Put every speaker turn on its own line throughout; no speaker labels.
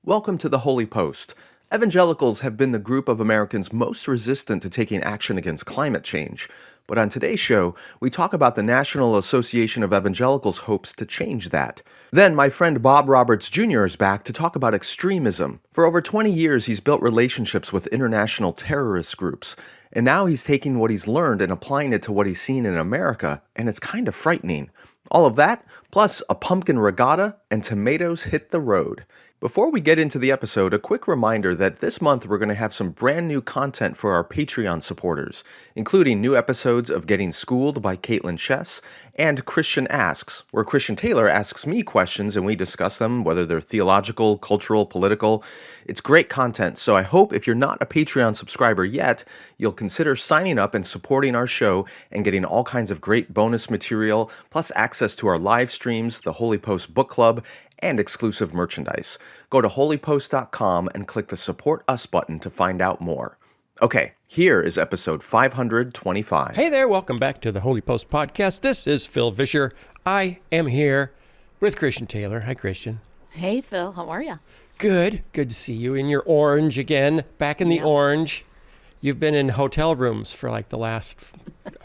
Welcome to the Holy Post. Evangelicals have been the group of Americans most resistant to taking action against climate change. But on today's show, we talk about the National Association of Evangelicals' hopes to change that. Then my friend Bob Roberts Jr. is back to talk about extremism. For over 20 years, he's built relationships with international terrorist groups. And now he's taking what he's learned and applying it to what he's seen in America, and it's kind of frightening. All of that, plus a pumpkin regatta and tomatoes hit the road. Before we get into the episode, a quick reminder that this month we're going to have some brand new content for our Patreon supporters, including new episodes of Getting Schooled by Caitlin Chess and Christian Asks, where Christian Taylor asks me questions and we discuss them, whether they're theological, cultural, political. It's great content, so I hope if you're not a Patreon subscriber yet, you'll consider signing up and supporting our show and getting all kinds of great bonus material, plus access to our live streams, the Holy Post Book Club, and exclusive merchandise. Go to holypost.com and click the Support Us button to find out more. Okay, here is episode 525.
Hey there, welcome back to the Holy Post Podcast. This is Phil Vischer. I am here with Christian Taylor. Hi, Christian.
Hey, Phil. How are you?
Good. Good to see you in your orange again. Back in the orange. You've been in hotel rooms for like the last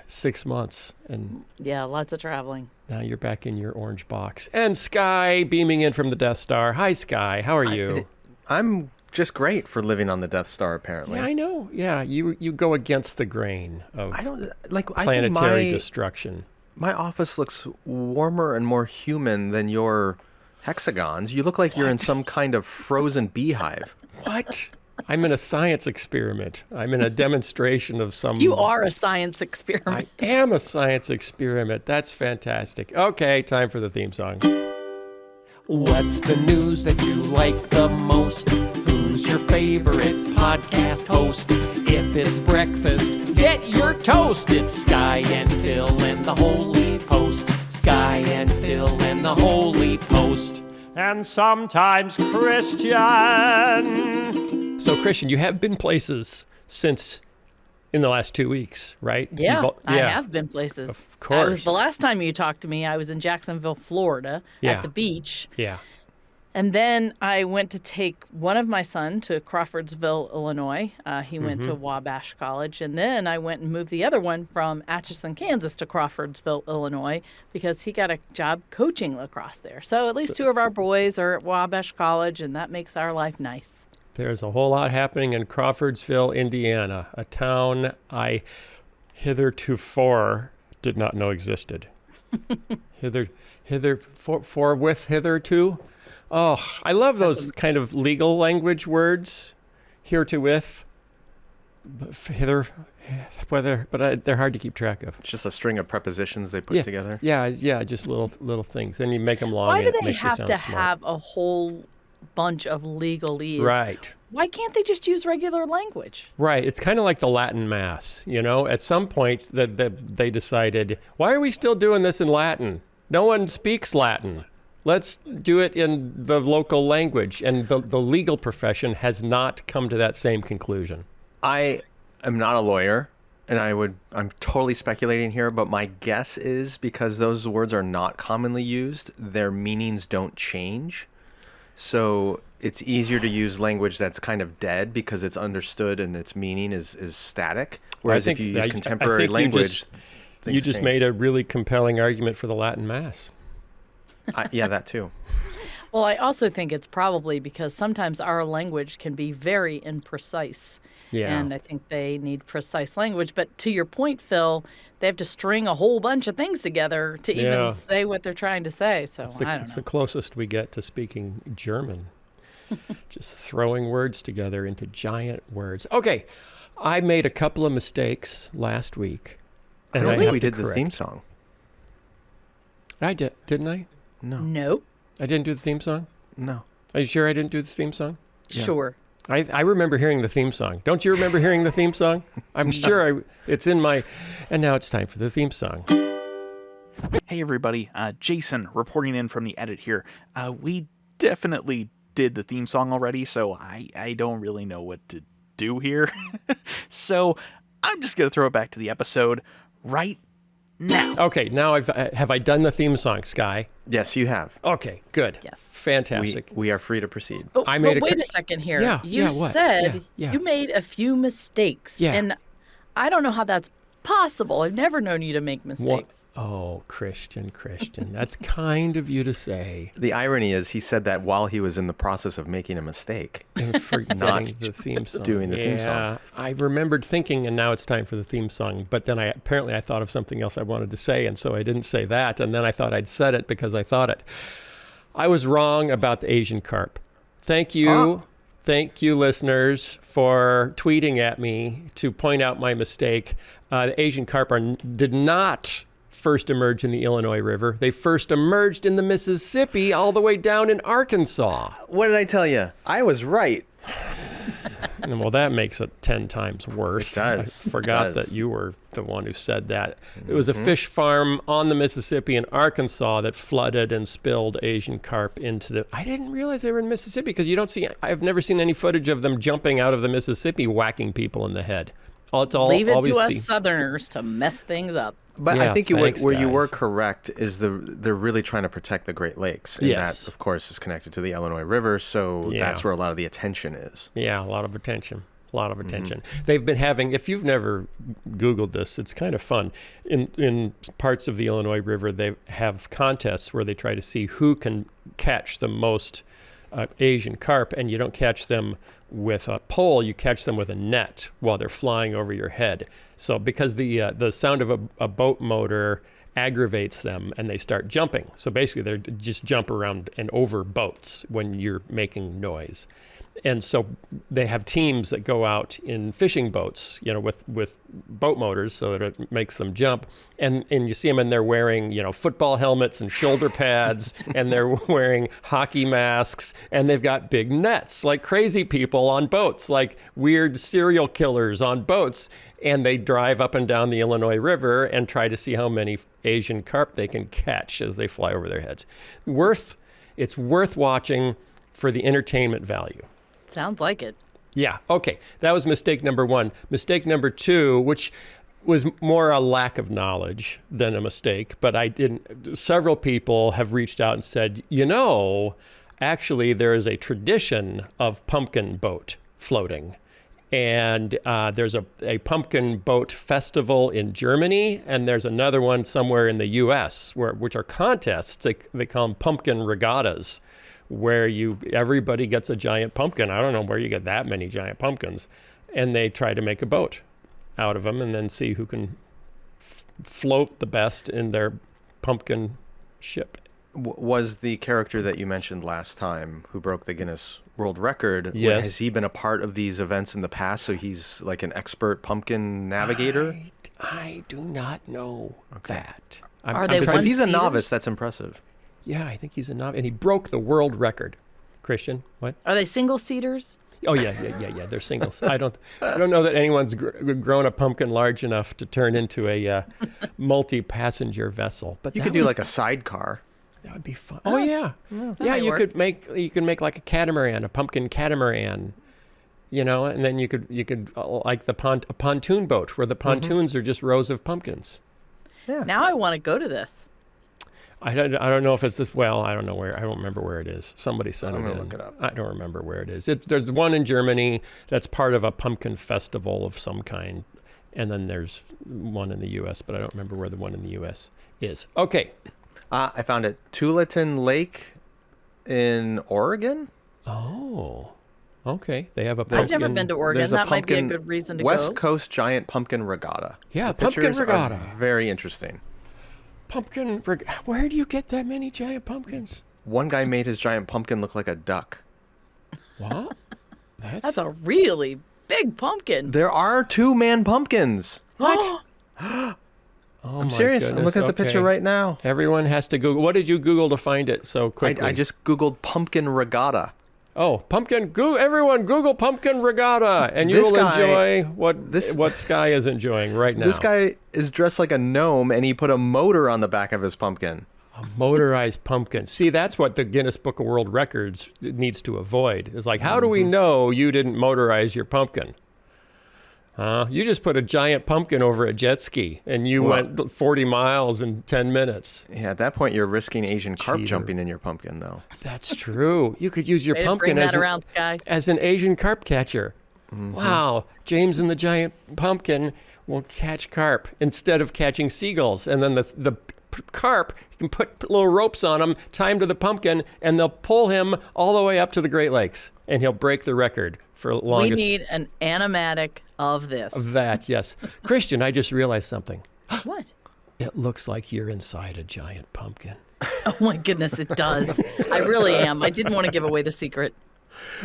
6 months. And
yeah, lots of traveling.
Now you're back in your orange box. And Skye beaming in from the Death Star. Hi, Skye. How are you?
I'm just great for living on the Death Star, apparently.
Yeah, I know. Yeah, you go against the grain of planetary
I think
destruction.
My office looks warmer and more human than your hexagons. You look like you're in some kind of frozen beehive.
What? I'm in a science experiment. I'm in a demonstration of some...
You are a science experiment.
I am a science experiment. That's fantastic. Okay, time for the theme song. What's the news that you like the most? Who's your favorite podcast host? If it's breakfast, get your toast. It's Skye and Phil and the Holy Post. Skye and Phil and the Holy Post. And sometimes Christian. So, Christian, you have been places since in the last 2 weeks, right?
Yeah, I have been places.
Of course.
The last time you talked to me, I was in Jacksonville, Florida, at the beach.
Yeah.
And then I went to take one of my sons to Crawfordsville, Illinois. He went to Wabash College. And then I went and moved the other one from Atchison, Kansas to Crawfordsville, Illinois, because he got a job coaching lacrosse there. So at least two of our boys are at Wabash College, and that makes our life nice.
There's a whole lot happening in Crawfordsville, Indiana, a town I hitherto did not know existed. Hitherto? Oh, I love those kind of legal language words. Herewith, hither, whether, but they're hard to keep track of.
It's just a string of prepositions they put together.
Yeah, just little things. Then you make them long.
Why
and
do
it
they
makes you
have
sound
to
smart.
have a whole bunch of legalese?
Right.
Why can't they just use regular language?
Right. It's kind of like the Latin Mass, you know? At some point, they decided, why are we still doing this in Latin? No one speaks Latin. Let's do it in the local language. And the legal profession has not come to that same conclusion.
I am not a lawyer, and I'm totally speculating here, but my guess is because those words are not commonly used, their meanings don't change. So it's easier to use language that's kind of dead because it's understood and its meaning is static. Whereas if you use contemporary language,
you just
change.
made a really compelling argument for the Latin Mass.
Yeah, that too.
Well, I also think it's probably because sometimes our language can be very imprecise.
Yeah.
And I think they need precise language. But to your point, Phil, they have to string a whole bunch of things together to even say what they're trying to say. So I don't know.
It's the closest we get to speaking German. Just throwing words together into giant words. Okay, I made a couple of mistakes last week.
I don't think we did the theme song.
I did, didn't I?
No.
Nope.
I didn't do the theme song?
No.
Are you sure I didn't do the theme song?
Yeah.
Sure.
I remember hearing the theme song. Don't you remember hearing the theme song? I'm sure it's in my... And now it's time for the theme song.
Hey everybody, Jason reporting in from the edit here. We definitely did the theme song already, so I don't really know what to do here. So I'm just going to throw it back to the episode right now.
Okay, now have I done the theme song, Skye?
Yes, you have.
Okay, good.
Yes.
Fantastic.
We are free to proceed.
But,
I made
but
a
wait
co-
a second here.
Yeah,
You
yeah, what?
said
Yeah.
you made a few mistakes.
Yeah.
And I don't know how that's possible. I've never known you to make mistakes.
Oh, Christian, that's kind of you to say.
The irony is he said that while he was in the process of making a mistake.
And forgetting
Not
the theme song.
doing the theme song.
Yeah, I remembered thinking, and now it's time for the theme song. But then I thought of something else I wanted to say, and so I didn't say that. And then I thought I'd said it because I thought it. I was wrong about the Asian carp. Thank you. Thank you, listeners, for tweeting at me to point out my mistake. The Asian carp did not first emerge in the Illinois River. They first emerged in the Mississippi all the way down in Arkansas.
What did I tell you? I was right.
And, well, that makes it 10 times worse.
It does.
I forgot
It does.
that you were the one who said that. It was a fish farm on the Mississippi in Arkansas that flooded and spilled Asian carp into the... I didn't realize they were in Mississippi because I've never seen any footage of them jumping out of the Mississippi whacking people in the head.
Leave it to us
obviously-
Southerners to mess things up.
But
Yeah,
I think
thanks,
where you were
guys.
correct is they're really trying to protect the Great Lakes. And
Yes.
that, of course, is connected to the Illinois River, so
Yeah.
that's where a lot of the attention is.
Yeah, a lot of attention. They've been having, if you've never Googled this, it's kind of fun. In parts of the Illinois River, they have contests where they try to see who can catch the most Asian carp, and you don't catch them with a pole, you catch them with a net while they're flying over your head. So because the sound of a boat motor aggravates them and they start jumping. So basically they just jump around and over boats when you're making noise. And so they have teams that go out in fishing boats, with boat motors so that it makes them jump. And you see them and they're wearing, football helmets and shoulder pads and they're wearing hockey masks and they've got big nets like crazy people on boats, like weird serial killers on boats. And they drive up and down the Illinois River and try to see how many Asian carp they can catch as they fly over their heads. It's worth watching for the entertainment value.
Sounds like it.
Yeah, okay. That was mistake number one. Mistake number two, which was more a lack of knowledge than a mistake, but several people have reached out and said, actually there is a tradition of pumpkin boat floating. And there's a pumpkin boat festival in Germany, and there's another one somewhere in the U.S., which are contests. They call them pumpkin regattas, where everybody gets a giant pumpkin. I don't know where you get that many giant pumpkins. And they try to make a boat out of them and then see who can float the best in their pumpkin ship.
Was the character that you mentioned last time who broke the Guinness World Record,
Yes.
has he been a part of these events in the past, so he's like an expert pumpkin navigator?
I do not know that.
Are they
Because if he's a
one-seaters?
novice, that's impressive.
Yeah, I think he's a novice. And he broke the world record. Christian, what?
Are they single-seaters?
Oh, yeah. They're singles. I don't know that anyone's grown a pumpkin large enough to turn into a multi-passenger vessel. But
You could do like a sidecar.
That would be fun. Oh, yeah. Yeah,
might
you
work.
could make like a catamaran, a pumpkin catamaran, and then you could like a pontoon boat where the pontoons are just rows of pumpkins.
Now I want to go to this.
I don't know if it's this. Well, I don't know where. I don't remember where it is. Somebody sent it in.
I'm gonna look it up.
I don't remember where it is. There's one in Germany that's part of a pumpkin festival of some kind, and then there's one in the U.S., but I don't remember where the one in the U.S. is. Okay.
I found it. Tualatin Lake in Oregon?
Oh. Okay. They have a pumpkin.
I've never been to Oregon.
There's a
That might be a
pumpkin
good reason to
West
go.
Coast Giant Pumpkin Regatta.
Yeah,
The
pumpkin
pictures are
regatta.
very interesting.
Where do you get that many giant pumpkins?
One guy made his giant pumpkin look like a duck.
What?
That's a really big pumpkin.
There are 2-man pumpkins.
What?
Oh,
I'm serious. I'm looking at the picture right now.
Everyone has to Google. What did you Google to find it so quickly?
I just Googled pumpkin regatta.
Pumpkin. Everyone Google pumpkin regatta, and you
This
will
guy-
enjoy what Skye is enjoying right now.
This guy is dressed like a gnome, and he put a motor on the back of his pumpkin.
A motorized pumpkin. See, that's what the Guinness Book of World Records needs to avoid. It's like, how do we know you didn't motorize your pumpkin? You just put a giant pumpkin over a jet ski, and you went 40 miles in 10 minutes.
Yeah, at that point, you're risking Asian carp
Cheater.
jumping in your pumpkin, though.
That's true. You could use your
Way to
pumpkin
bring that around, Skye.
as an Asian carp catcher. Wow, James and the giant pumpkin will catch carp instead of catching seagulls. And then the carp, you can put little ropes on him, tie him to the pumpkin, and they'll pull him all the way up to the Great Lakes, and he'll break the record for longest.
We need an animatic of this.
Of that, yes. Christian, I just realized something.
What?
It looks like you're inside a giant pumpkin.
Oh my goodness, it does. I really am. I didn't want to give away the secret.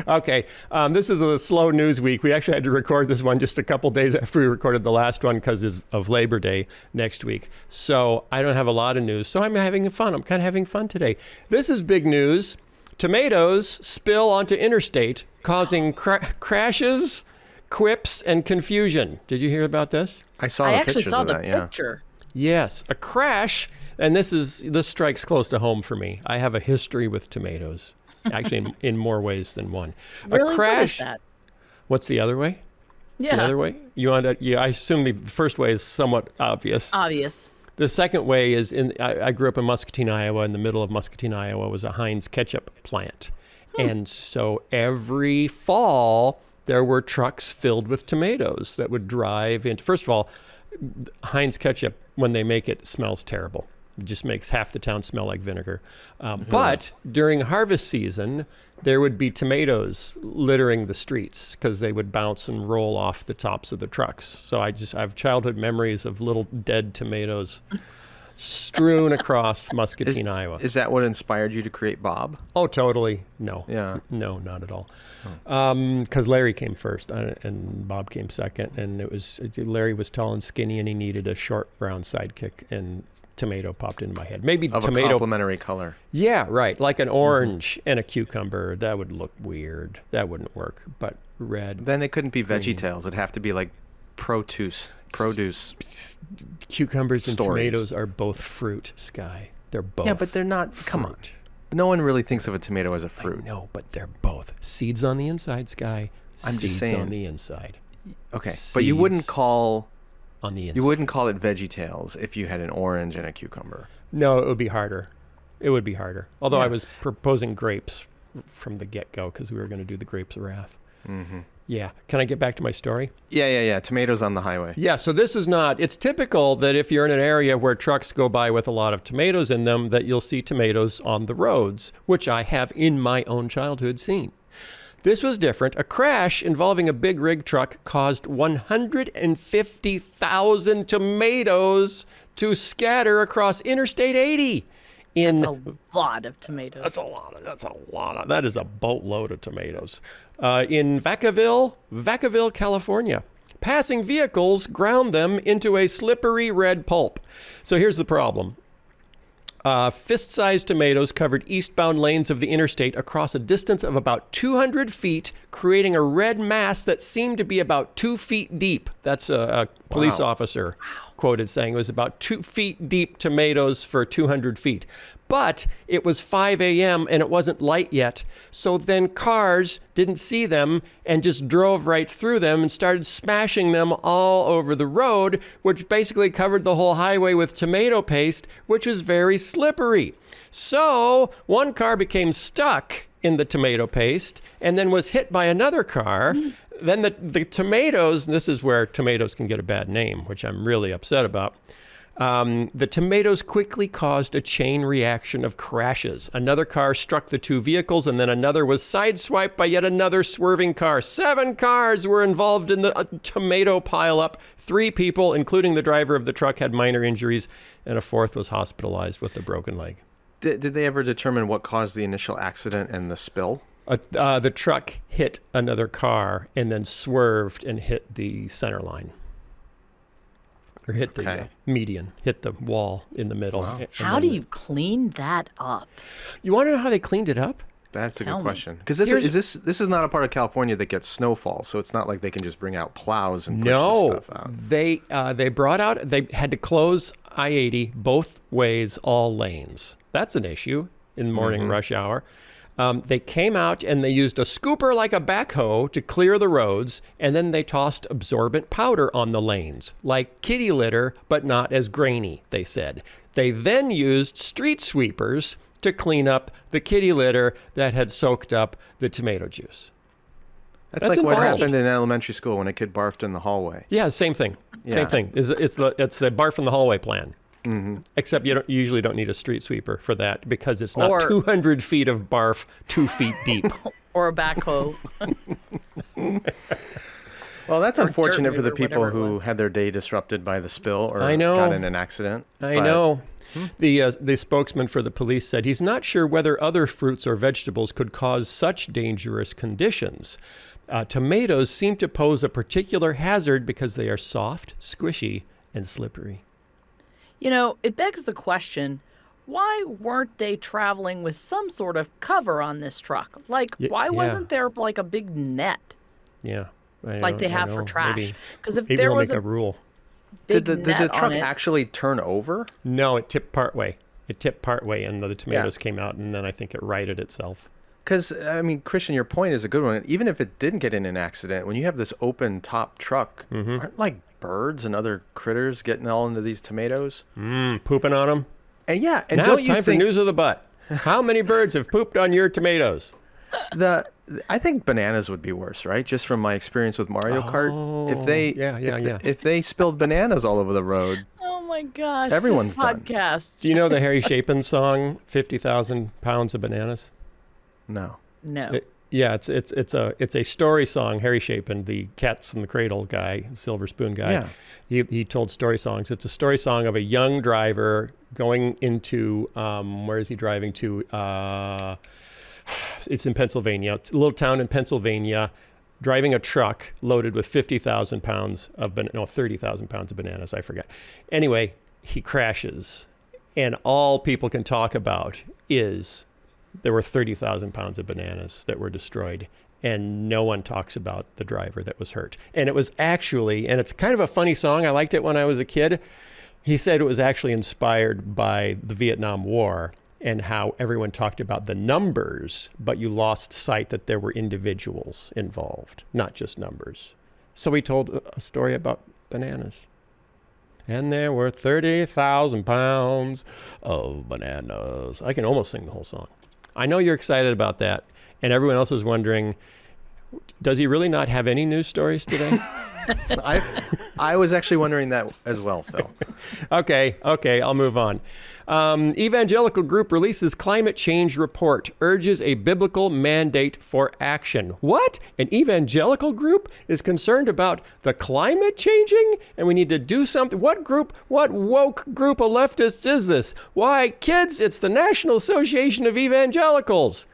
Okay, this is a slow news week. We actually had to record this one just a couple days after we recorded the last one because of Labor Day next week. So I don't have a lot of news. So I'm having fun. I'm kind of having fun today. This is big news. Tomatoes spill onto interstate, causing crashes, quips, and confusion. Did you hear about this?
I saw
I
the
actually
pictures
saw
of
the
that, yeah.
picture.
Yes, a crash, and this strikes close to home for me. I have a history with tomatoes, actually in more ways than one.
Really?
A crash.
What is that?
What's the other way?
Yeah.
The other way? You want to? Yeah, I assume the first way is somewhat obvious.
Obvious.
The second way is I grew up in Muscatine, Iowa. In the middle of Muscatine, Iowa was a Heinz ketchup plant, and so every fall there were trucks filled with tomatoes that would drive into. First of all, Heinz ketchup, when they make it, smells terrible. It just makes half the town smell like vinegar. But during harvest season, there would be tomatoes littering the streets because they would bounce and roll off the tops of the trucks. So I have childhood memories of little dead tomatoes strewn across Muscatine, Iowa.
Is that what inspired you to create Bob?
Oh, totally. No.
Yeah.
No, not at all. Because Larry came first and Bob came second. And Larry was tall and skinny and he needed a short brown sidekick, and tomato popped into my head. Maybe
Of
tomato.
a complementary color.
Yeah, right. Like an orange and a cucumber. That would look weird. That wouldn't work. But red.
Then it couldn't be VeggieTales. It'd have to be like produce.
Cucumbers and
Stories.
tomatoes are both fruit, Skye. They're both.
Yeah, but they're not. Come on.
fruit.
No one really thinks of a tomato as a fruit.
No, but they're both. Seeds on the inside, Skye.
I'm just
Seeds
saying.
on the inside.
Okay, but you wouldn't
Seeds
call
on the inside.
you wouldn't call it VeggieTales if you had an orange and a cucumber.
No, it would be harder. It would be harder. Although I
Yeah.
was proposing grapes from the get-go because we were going to do the grapes of wrath.
Mm-hmm.
Yeah. Can I get back to my story?
Yeah. Tomatoes on the highway.
Yeah, so this is not, it's typical that if you're in an area where trucks go by with a lot of tomatoes in them, that you'll see tomatoes on the roads, which I have in my own childhood seen. This was different. A crash involving a big rig truck caused 150,000 tomatoes to scatter across Interstate 80.
That's a lot of tomatoes.
That's a lot. That is a boatload of tomatoes. In Vacaville, California. Passing vehicles ground them into a slippery red pulp. So here's the problem. Fist-sized tomatoes covered eastbound lanes of the interstate across a distance of about 200 feet, creating a red mass that seemed to be about 2 feet deep. That's a police officer quoted saying it was about 2 feet deep tomatoes for 200 feet. But it was 5 a.m. and it wasn't light yet. So then cars didn't see them and just drove right through them and started smashing them all over the road, which basically covered the whole highway with tomato paste, which was very slippery. So one car became stuck in the tomato paste and then was hit by another car. Then the tomatoes, and this is where tomatoes can get a bad name, which I'm really upset about. The tomatoes quickly caused a chain reaction of crashes. Another car struck the two vehicles, and then another was sideswiped by yet another swerving car. 7 cars were involved in the tomato pileup. 3 people, including the driver of the truck, had minor injuries, and a 4th was hospitalized with a broken leg.
Did they ever determine what caused the initial accident and the spill?
The truck hit another car and then swerved and hit the center line. Or hit the median, hit the wall in the middle.
Wow.
How do you clean that up?
You want to know how they cleaned it up?
That's a
Tell
good
me.
question. Because this is not a part of California that gets snowfall, so it's not like they can just bring out plows and push this stuff out.
They had to close I-80 both ways, all lanes. That's an issue in morning rush hour. They came out and they used a scooper like a backhoe to clear the roads, and then they tossed absorbent powder on the lanes, like kitty litter, but not as grainy, they said. They then used street sweepers to clean up the kitty litter that had soaked up the tomato juice.
That's like what happened in elementary school when a kid barfed in the hallway.
Yeah, same thing.
Yeah.
Same thing. It's the barf in the hallway plan. Mm-hmm. Except you usually don't need a street sweeper for that because it's not 200 feet of barf 2 feet deep.
Or a backhoe.
Well, that's unfortunate for the people who had their day disrupted by the spill or got in an accident.
I know. The spokesman for the police said he's not sure whether other fruits or vegetables could cause such dangerous conditions. Tomatoes seem to pose a particular hazard because they are soft, squishy, and slippery.
You know, it begs the question, why weren't they traveling with some sort of cover on this truck? Like, why wasn't there like a big net?
Yeah.
Like they have for trash? Because if
maybe
there
we'll
was
make a rule.
Did
the truck actually turn over?
No, it tipped partway. And the tomatoes came out, and then I think it righted itself.
Because, I mean, Christian, your point is a good one. Even if it didn't get in an accident, when you have this open top truck, aren't like birds and other critters getting all into these tomatoes?
Pooping on them?
And
now it's time for news of the butt. How many birds have pooped on your tomatoes?
I think bananas would be worse, right? Just from my experience with Mario Kart. If they spilled bananas all over the road.
Oh my gosh.
Everyone's
this podcast.
Do you know the Harry Chapin song, 50,000 Pounds of Bananas?
No.
It's a story song. Harry Chapin, the Cats in the Cradle guy, Silver Spoon guy, he told story songs. It's a story song of a young driver going into, where is he driving to? It's in Pennsylvania. It's a little town in Pennsylvania, driving a truck loaded with 50,000 pounds of 30,000 pounds of bananas. I forget. Anyway, he crashes, and all people can talk about is there were 30,000 pounds of bananas that were destroyed, and no one talks about the driver that was hurt. And it was actually, and it's kind of a funny song. I liked it when I was a kid. He said it was actually inspired by the Vietnam War and how everyone talked about the numbers, but you lost sight that there were individuals involved, not just numbers. So he told a story about bananas. And there were 30,000 pounds of bananas. I can almost sing the whole song. I know you're excited about that, and everyone else is wondering, does he really not have any news stories today?
I was actually wondering that as well, Phil.
Okay, I'll move on. Evangelical group releases climate change report, urges a biblical mandate for action. What? An evangelical group is concerned about the climate changing and we need to do something? What woke group of leftists is this? Why, kids, it's the National Association of Evangelicals.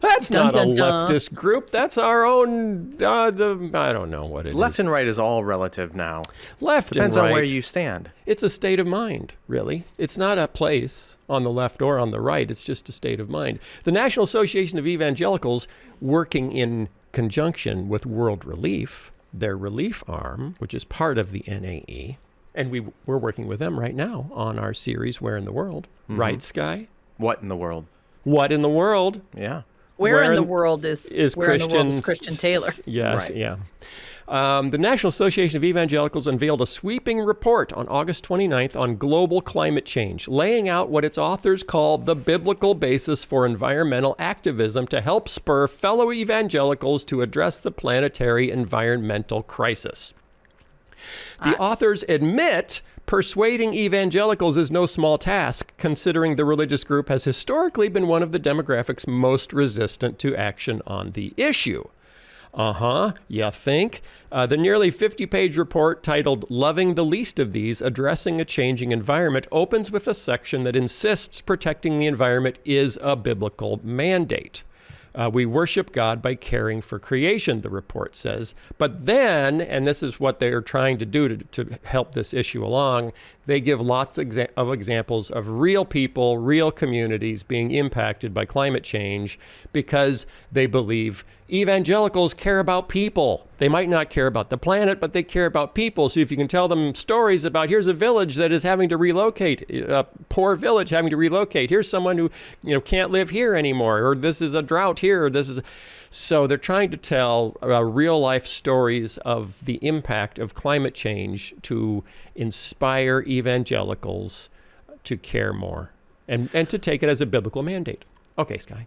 That's not a leftist group. That's our own, I don't know what it is.
Left and right is all relative now.
Depends
on where you stand.
It's a state of mind, really. It's not a place on the left or on the right. It's just a state of mind. The National Association of Evangelicals, working in conjunction with World Relief, their relief arm, which is part of the NAE, and we're working with them right now on our series, Where in the World? Right, Skye?
What in the world?
What in the world?
Yeah.
Where in the world is Christian Taylor?
Yes,
right.
Yeah. The National Association of Evangelicals unveiled a sweeping report on August 29th on global climate change, laying out what its authors call the biblical basis for environmental activism to help spur fellow evangelicals to address the planetary environmental crisis. The authors admit persuading evangelicals is no small task, considering the religious group has historically been one of the demographics most resistant to action on the issue. You think? The nearly 50-page report titled Loving the Least of These, Addressing a Changing Environment opens with a section that insists protecting the environment is a biblical mandate. We worship God by caring for creation, the report says. But then, and this is what they're trying to do to help this issue along, they give lots of examples of real people, real communities being impacted by climate change because they believe evangelicals care about people. They might not care about the planet, but they care about people. So if you can tell them stories about, here's a village that is having to relocate, a poor village having to relocate. Here's someone who, can't live here anymore, or this is a drought here, or this is. So they're trying to tell real life stories of the impact of climate change to inspire evangelicals to care more and to take it as a biblical mandate. Okay, Skye.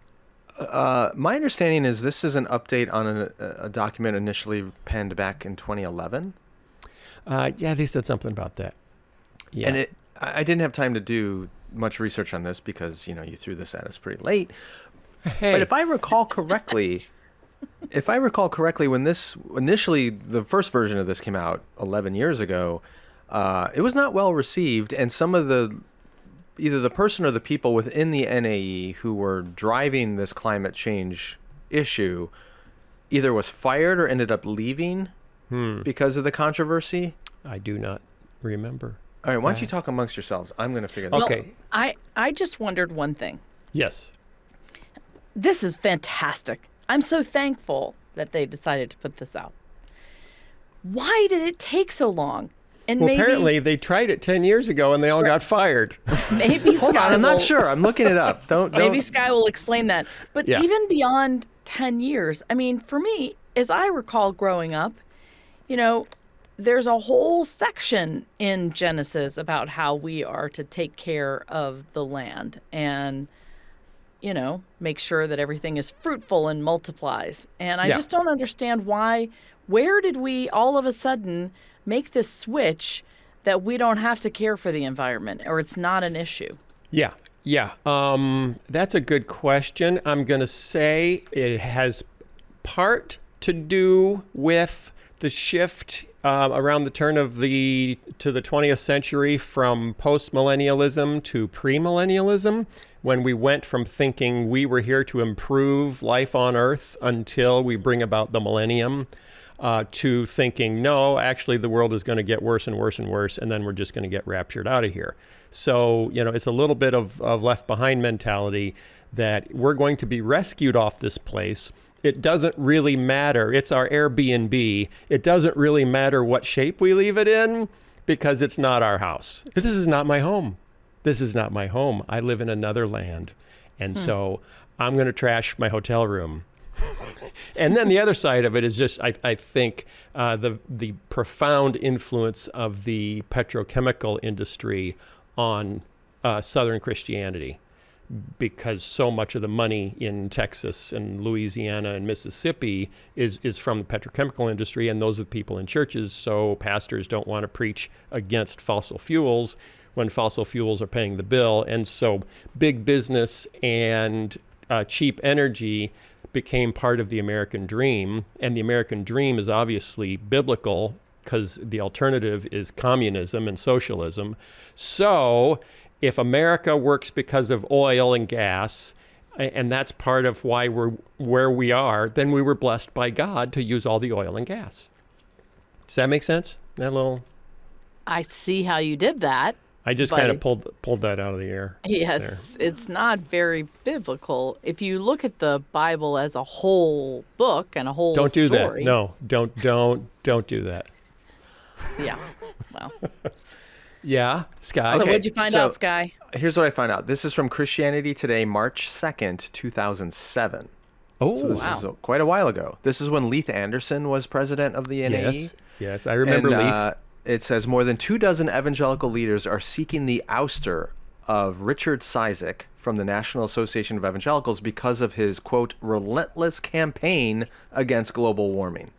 My understanding is this is an update on a document initially penned back in 2011.
Yeah, they said something about that. Yeah.
And I didn't have time to do much research on this because, you threw this at us pretty late.
Hey.
But if I recall correctly, when this initially, the first version of this came out 11 years ago, it was not well received. And some of either the person or the people within the NAE who were driving this climate change issue either was fired or ended up leaving because of the controversy.
I do not remember.
All right, why don't you talk amongst yourselves? I'm going to figure this out.
Okay.
I just wondered one thing.
Yes.
This is fantastic. I'm so thankful that they decided to put this out. Why did it take so long? And
Well,
maybe,
apparently they tried it 10 years ago and they all got fired.
maybe
Hold
Skye
on, I'm not
will-
sure. I'm looking it up. Don't.
Maybe Skye will explain that. But
Yeah.
even beyond 10 years, I mean, for me, as I recall growing up, there's a whole section in Genesis about how we are to take care of the land and, make sure that everything is fruitful and multiplies. And I
Yeah.
just don't understand where did we all of a sudden make this switch that we don't have to care for the environment or it's not an issue?
Yeah. That's a good question. I'm going to say it has part to do with the shift around the turn of the 20th century from post-millennialism to premillennialism, when we went from thinking we were here to improve life on Earth until we bring about the millennium, to thinking, no, actually the world is going to get worse and worse and worse, and then we're just going to get raptured out of here. So, it's a little bit of left behind mentality that we're going to be rescued off this place. It doesn't really matter. It's our Airbnb. It doesn't really matter what shape we leave it in because it's not our house. This is not my home. This is not my home. I live in another land. And so I'm going to trash my hotel room. And then the other side of it is just, I think, the profound influence of the petrochemical industry on Southern Christianity, because so much of the money in Texas and Louisiana and Mississippi is from the petrochemical industry, and those are the people in churches. So pastors don't want to preach against fossil fuels when fossil fuels are paying the bill. And so big business and cheap energy became part of the American dream. And the American dream is obviously biblical because the alternative is communism and socialism. So if America works because of oil and gas, and that's part of why we're where we are, then we were blessed by God to use all the oil and gas. Does that make sense? That little...
I see how you did that.
I just
But
kind of pulled that out of the air.
Yes, it's not very biblical. If you look at the Bible as a whole book and a whole
Don't do
story,
that. No, don't do that.
Yeah. Well,
Yeah, Skye.
so
Okay,
what'd you find
so-
out, Skye?
Here's what I found out. This is from Christianity Today, March 2nd, 2007.
Oh,
So this is quite a while ago. This is when Leith Anderson was president of the NAE.
Yes, I remember Leith.
It says more than 24 evangelical leaders are seeking the ouster of Richard Cizik from the National Association of Evangelicals because of his, quote, relentless campaign against global warming.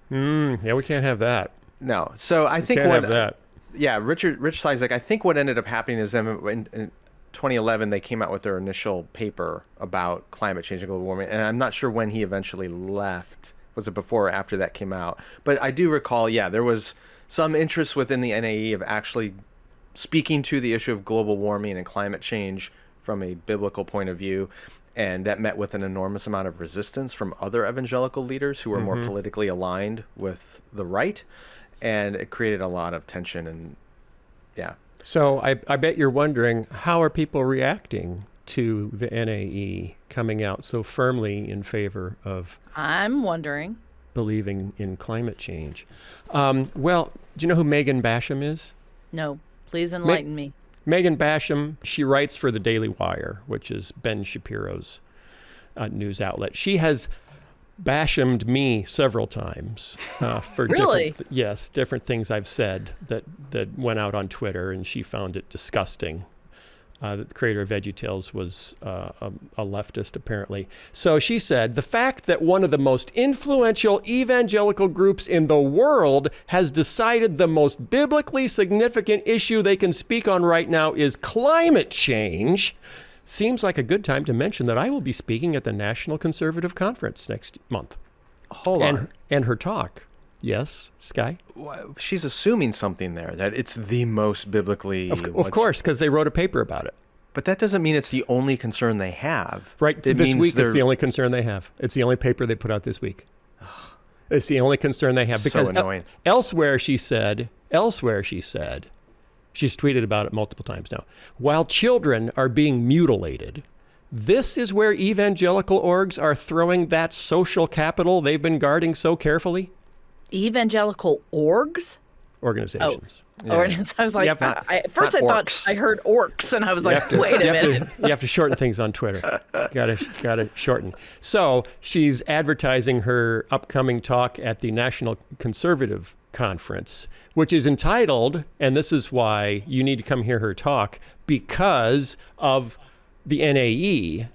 Yeah, we can't have that.
No. So I think
Can't
what...
have that.
Yeah, Rich Cizik, I think what ended up happening is them in 2011, they came out with their initial paper about climate change and global warming. And I'm not sure when he eventually left. Was it before or after that came out? But I do recall, yeah, there was some interest within the NAE of actually speaking to the issue of global warming and climate change from a biblical point of view. And that met with an enormous amount of resistance from other evangelical leaders who were more politically aligned with the right. And it created a lot of tension and, yeah.
So I bet you're wondering, how are people reacting to the NAE coming out so firmly in favor of
I'm wondering.
believing in climate change? Well, do you know who Megan Basham is?
No, please enlighten me.
Megan Basham, she writes for the Daily Wire, which is Ben Shapiro's news outlet. She has bashamed me several times for
Really?
different things I've said that went out on Twitter, and she found it disgusting. The creator of VeggieTales was a leftist, apparently. So she said, the fact that one of the most influential evangelical groups in the world has decided the most biblically significant issue they can speak on right now is climate change seems like a good time to mention that I will be speaking at the National Conservative Conference next month.
Hold on.
And her talk. Yes, Skye?
She's assuming something there, that it's the most biblically...
Of course, because they wrote a paper about it.
But that doesn't mean it's the only concern they have.
Right,
It
this
means
week
they're-
it's the only concern they have. It's the only paper they put out this week. It's the only concern they have.
So
Because
annoying.
elsewhere she said, she's tweeted about it multiple times now, while children are being mutilated, this is where evangelical orgs are throwing that social capital they've been guarding so carefully.
Evangelical orgs?
Organizations.
I was like,
Yep.
at first I
Not
thought
orcs.
I heard orcs, and I was like, wait a minute.
You have to shorten things on Twitter. Gotta shorten. So she's advertising her upcoming talk at the National Conservative Conference, which is entitled, and this is why you need to come hear her talk, because of the NAE.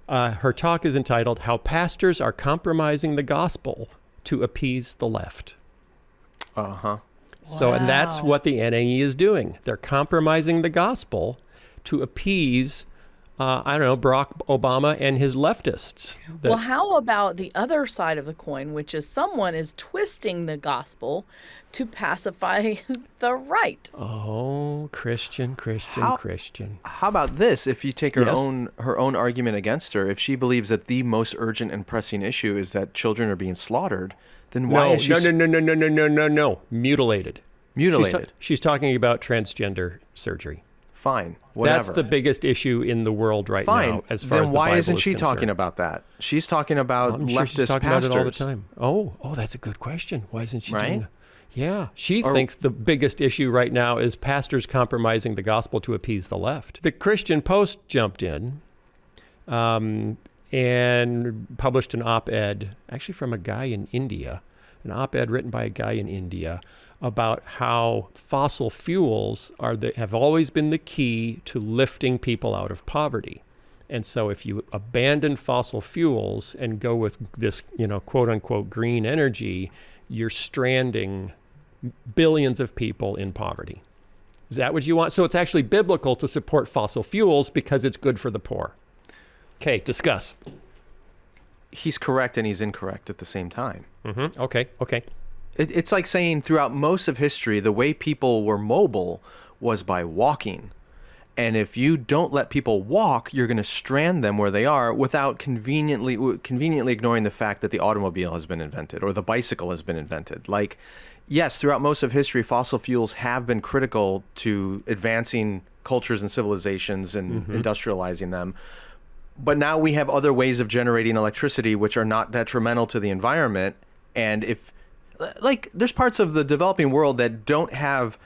Her talk is entitled, How Pastors Are Compromising the Gospel to Appease the Left.
Uh-huh.
So, and that's
Wow.
what the NAE is doing. They're compromising the gospel to appease, Barack Obama and his leftists.
Well, how about the other side of the coin, which is someone is twisting the gospel to pacify the right?
Oh, Christian.
How about this? If you take her
Yes.
own argument against her, if she believes that the most urgent and pressing issue is that children are being slaughtered, then why is she
No. Mutilated.
mutilated?
She's talking about transgender surgery.
Fine, whatever.
That's the biggest issue in the world right
Fine.
now, as far
Then
as the
why
Bible
isn't
is
talking
concerned.
about that? She's talking about
I'm sure
leftist
she's talking
pastors
about it all the time. Oh, that's a good question. Why isn't she doing
Right?
that? Yeah, she thinks the biggest issue right now is pastors compromising the gospel to appease the left. The Christian Post jumped in and published an op-ed, actually from a guy in India, an op-ed written by a guy in India about how fossil fuels have always been the key to lifting people out of poverty. And so if you abandon fossil fuels and go with this, quote unquote green energy, you're stranding billions of people in poverty. Is that what you want? So it's actually biblical to support fossil fuels because it's good for the poor. Okay, discuss.
He's correct and he's incorrect at the same time.
Mm-hmm. Okay.
It's like saying throughout most of history, the way people were mobile was by walking. And if you don't let people walk, you're going to strand them where they are without conveniently ignoring the fact that the automobile has been invented or the bicycle has been invented. Like, yes, throughout most of history, fossil fuels have been critical to advancing cultures and civilizations and industrializing them. But now we have other ways of generating electricity which are not detrimental to the environment. And there's parts of the developing world that don't have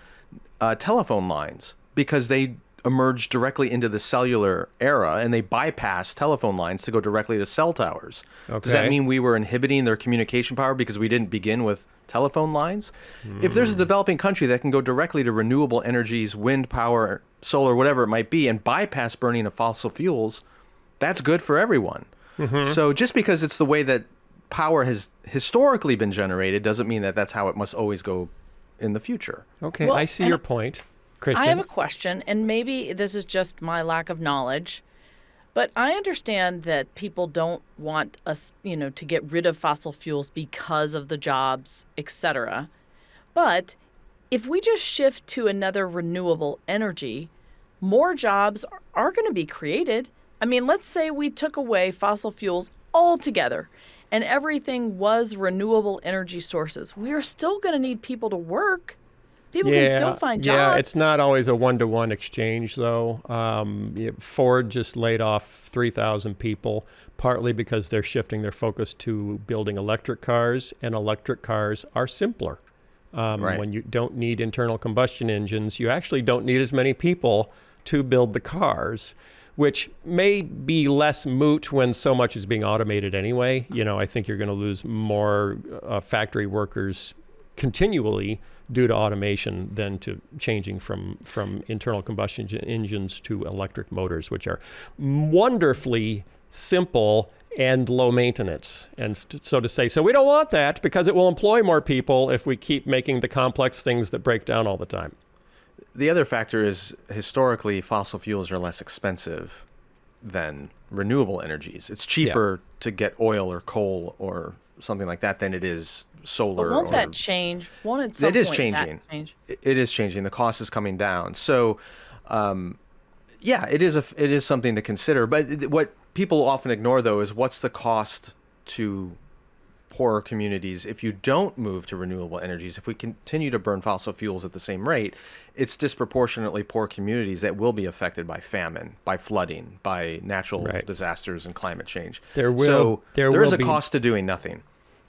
telephone lines because they emerged directly into the cellular era and they bypassed telephone lines to go directly to cell towers.
Okay.
Does that mean we were inhibiting their communication power because we didn't begin with telephone lines? If there's a developing country that can go directly to renewable energies, wind power, solar, whatever it might be, and bypass burning of fossil fuels, that's good for everyone. So just because it's the way that power has historically been generated doesn't mean that that's how it must always go in the future.
Okay,
Well,
I see
and
your point, Christian.
I have a question, and maybe this is just my lack of knowledge, but I understand that people don't want us, to get rid of fossil fuels because of the jobs, etc. But if we just shift to another renewable energy, more jobs are going to be created. I mean, let's say we took away fossil fuels altogether and everything was renewable energy sources. We are still going to need people to work. People can still find jobs.
Yeah, it's not always a one-to-one exchange, though. Ford just laid off 3,000 people, partly because they're shifting their focus to building electric cars, and electric cars are simpler.
Right.
When you don't need internal combustion engines, you actually don't need as many people to build the cars, which may be less moot when so much is being automated anyway. I think you're going to lose more factory workers continually due to automation than to changing from internal combustion engines to electric motors, which are wonderfully simple and low maintenance. And so to say, so we don't want that because it will employ more people if we keep making the complex things that break down all the time.
The other factor is historically fossil fuels are less expensive than renewable energies. It's cheaper to get oil or coal or something like that than it is solar.
But won't that change? Won't it?
It is changing. It is changing. The cost is coming down. So, it is something to consider. But what people often ignore, though, is what's the cost to poorer communities if you don't move to renewable energies. If we continue to burn fossil fuels at the same rate, it's disproportionately poor communities that will be affected by famine, by flooding, by natural disasters and climate change. There is a cost to doing nothing.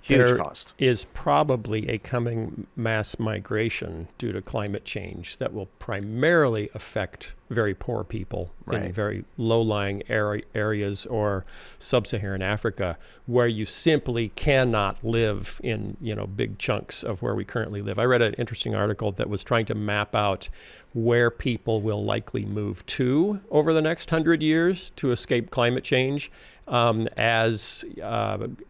Huge cost.
There is probably a coming mass migration due to climate change that will primarily affect very poor people in very low-lying areas or sub-Saharan Africa, where you simply cannot live in big chunks of where we currently live. I read an interesting article that was trying to map out where people will likely move to over the next 100 years to escape climate change. As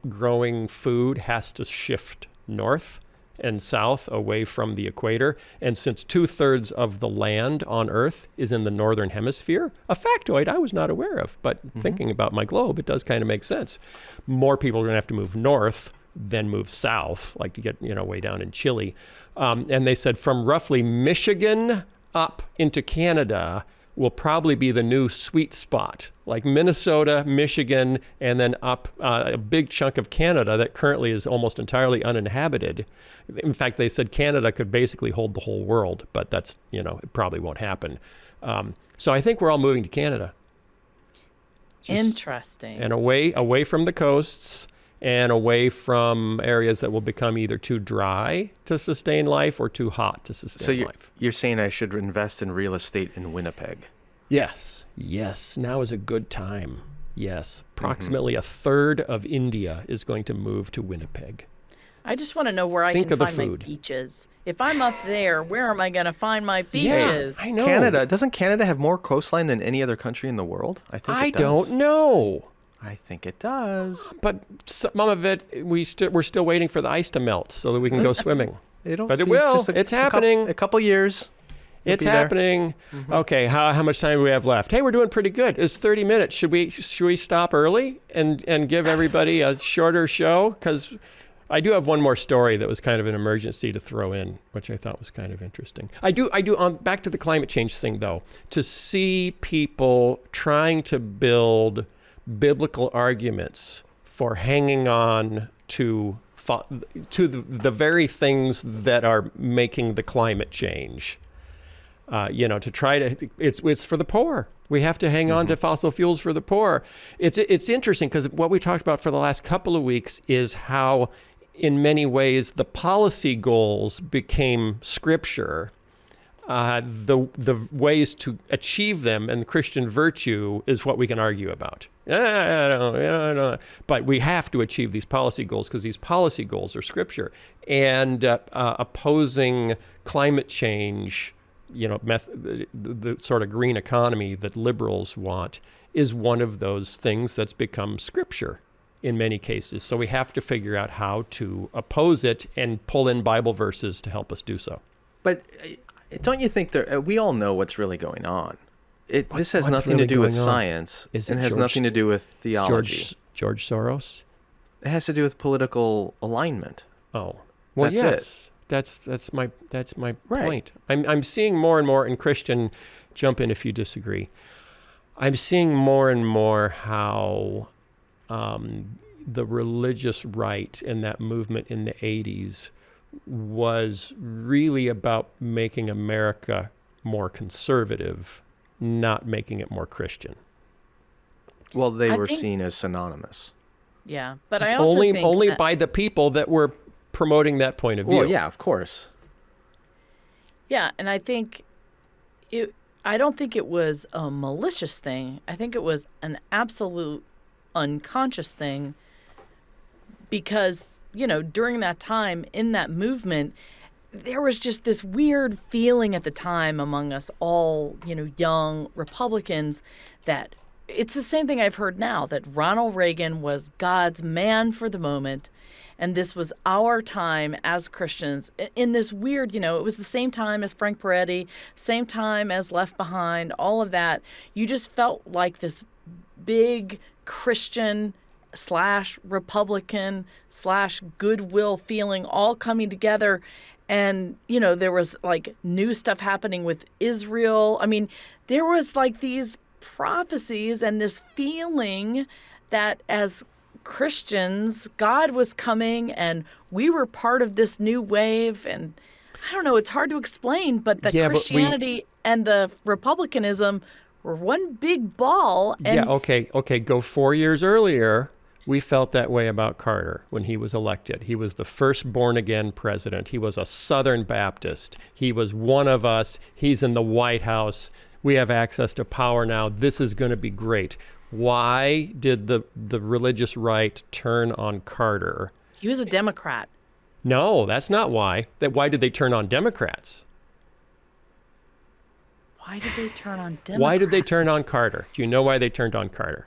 growing food has to shift north and south away from the equator. And since 2/3 of the land on Earth is in the northern hemisphere, a factoid I was not aware of, but thinking about my globe, it does kind of make sense. More people are going to have to move north than move south, like to get way down in Chile. And they said from roughly Michigan up into Canada will probably be the new sweet spot, like Minnesota, Michigan, and then up a big chunk of Canada that currently is almost entirely uninhabited. In fact, they said Canada could basically hold the whole world, but that's, it probably won't happen. So I think we're all moving to Canada.
Interesting.
And away from the coasts and away from areas that will become either too dry to sustain life or too hot to sustain life.
You're saying I should invest in real estate in Winnipeg?
Yes. Now is a good time. Yes. Approximately a third of India is going to move to Winnipeg.
I just want to know where I can find my beaches. If I'm up there, where am I going to find my beaches?
Yeah, I know.
Doesn't Canada have more coastline than any other country in the world? I think it does.
I don't know.
I think it does.
But some of it, we're still waiting for the ice to melt so that we can go swimming.
But
it will. It's happening.
A couple years.
It's happening. Okay, how much time do we have left? Hey, we're doing pretty good. It's 30 minutes. Should we stop early and give everybody a shorter show? Because I do have one more story that was kind of an emergency to throw in, which I thought was kind of interesting. I do. Back to the climate change thing, though, to see people trying to build biblical arguments for hanging on to the very things that are making the climate change. To try to, it's for the poor. We have to hang on to fossil fuels for the poor. It's interesting because what we talked about for the last couple of weeks is how, in many ways, the policy goals became scripture. The ways to achieve them and Christian virtue is what we can argue about. But we have to achieve these policy goals because these policy goals are scripture. And opposing climate change, the sort of green economy that liberals want is one of those things that's become scripture in many cases. So we have to figure out how to oppose it and pull in Bible verses to help us do so.
But don't you think we all know what's really going on? This has nothing to do with science. It has nothing to do with theology.
George Soros?
It has to do with political alignment.
Oh, well,
yes.
That's my point. I'm seeing more and more, and Christian, jump in if you disagree. I'm seeing more and more how the religious right and that movement in the 80s was really about making America more conservative, not making it more Christian.
Well, they
I
were
think-
seen as synonymous.
Yeah, but I also think
Only
that,
by the people that were promoting that point of view.
Well, yeah, of course.
yeah, and I think I don't think it was a malicious thing. I think it was an absolute unconscious thing because, during that time in that movement, there was just this weird feeling at the time among us all, young Republicans, that it's the same thing I've heard now, that Ronald Reagan was God's man for the moment. And this was our time as Christians in this weird, it was the same time as Frank Peretti, same time as Left Behind, all of that. You just felt like this big Christian / Republican / goodwill feeling all coming together. And, there was like new stuff happening with Israel. I mean, there was like these prophecies and this feeling that as Christians, God was coming and we were part of this new wave. And I don't know, it's hard to explain, but the Christianity and the Republicanism were one big ball. And
okay. Go 4 years earlier. We felt that way about Carter when he was elected. He was the first born-again president. He was a Southern Baptist. He was one of us. He's in the White House. We have access to power now. This is going to be great. Why did the religious right turn on Carter?
He was a Democrat.
No, that's not why. Why did they turn on Democrats?
Why did they turn on Democrats?
Why did they turn on Carter? Do you know why they turned on Carter?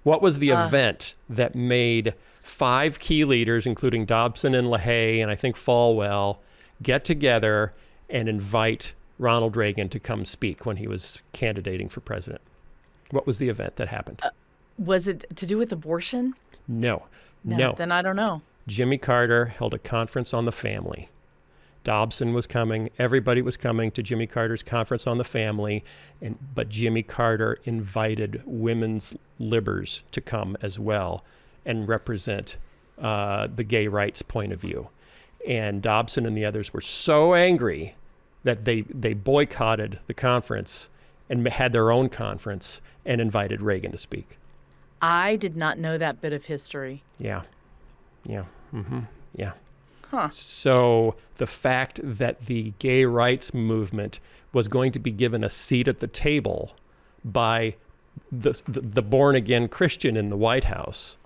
What was the event that made 5 key leaders, including Dobson and LaHaye and I think Falwell, get together and invite Ronald Reagan to come speak when he was candidating for president? What was the event that happened?
Was it to do with abortion?
No.
Then I don't know.
Jimmy Carter held a conference on the family. Dobson was coming. Everybody was coming to Jimmy Carter's conference on the family, but Jimmy Carter invited women's libbers to come as well and represent the gay rights point of view. And Dobson and the others were so angry that they boycotted the conference and had their own conference and invited Reagan to speak.
I did not know that bit of history.
Yeah.
Huh.
So the fact that the gay rights movement was going to be given a seat at the table by the born-again Christian in the White House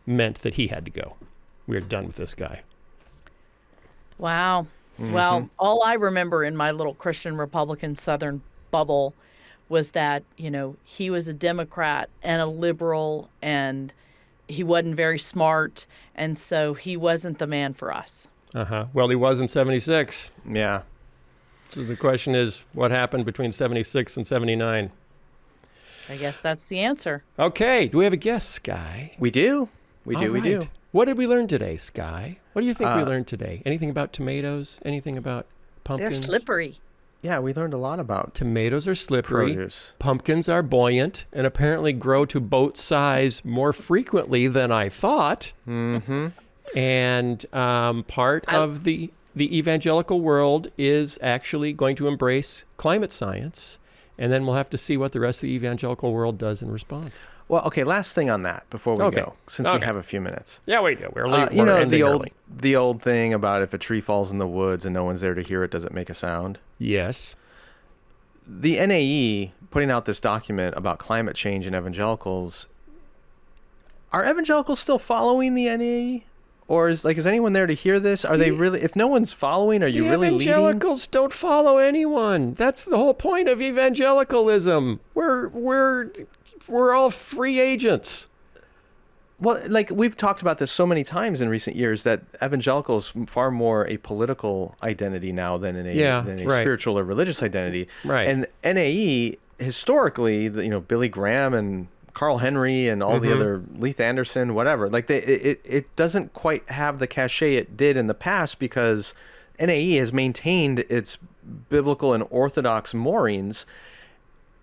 meant that he had to go. We're done with this guy.
Wow. Well, all I remember in my little Christian Republican Southern bubble was that, he was a Democrat and a liberal and he wasn't very smart. And so he wasn't the man for us.
Well, he was in 76.
Yeah.
So the question is, what happened between 76 and 79?
I guess that's the answer.
Okay. Do we have a guest, Skye?
We do. We
All
do. We
right.
do.
What did we learn today, Skye? What do you think we learned today? Anything about tomatoes? Anything about pumpkins?
They're slippery.
Yeah, we learned a lot about
Tomatoes are slippery.
produce.
Pumpkins are buoyant and apparently grow to boat size more frequently than I thought.
Mm-hmm.
And part of the evangelical world is actually going to embrace climate science. And then we'll have to see what the rest of the evangelical world does in response.
Well, okay, last thing on that before we
Okay.
go, since we have a few minutes.
Yeah, we do. We're
the old thing about if a tree falls in the woods and no one's there to hear it, does it make a sound?
Yes.
The NAE putting out this document about climate change in evangelicals. Are evangelicals still following the NAE? Or is anyone there to hear this? Are they really? If no one's following, are you really leading?
Evangelicals don't follow anyone. That's the whole point of evangelicalism. We're all free agents.
Well, we've talked about this so many times in recent years that evangelical is far more a political identity now than a spiritual or religious identity.
Right.
And NAE historically, Billy Graham and Carl Henry and all the other Leith Anderson, whatever, it doesn't quite have the cachet it did in the past because NAE has maintained its biblical and orthodox moorings.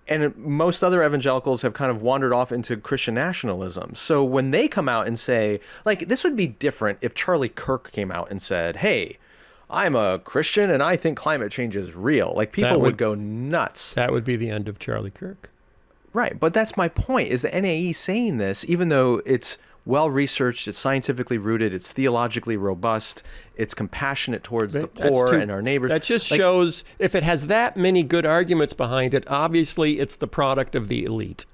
And most other evangelicals have kind of wandered off into Christian nationalism. So when they come out and say, this would be different if Charlie Kirk came out and said, hey, I'm a Christian and I think climate change is real. Like, people would go nuts.
That would be the end of Charlie Kirk.
Right. But that's my point, is the NAE saying this, even though it's well-researched, it's scientifically rooted, it's theologically robust, it's compassionate towards the poor and our neighbors.
That just shows, if it has that many good arguments behind it, obviously it's the product of the elite.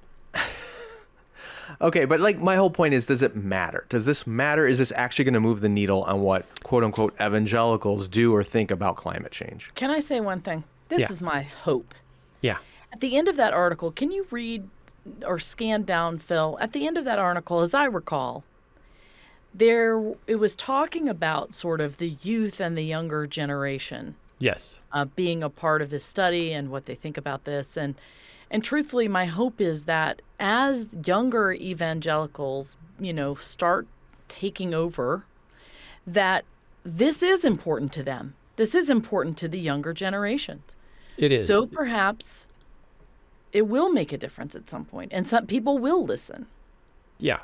Okay, but like, my whole point is, does it matter? Does this matter? Is this actually going to move the needle on what quote-unquote evangelicals do or think about climate change?
Can I say one thing? This is my hope.
Yeah.
At the end of that article, can you read or scan down, Phil? At the end of that article, as I recall, it was talking about sort of the youth and the younger generation.
Yes.
Being a part of this study and what they think about this. And truthfully, my hope is that as younger evangelicals, start taking over, that this is important to them. This is important to the younger generations.
It is.
So perhaps it will make a difference at some point, and some people will listen.
Yeah.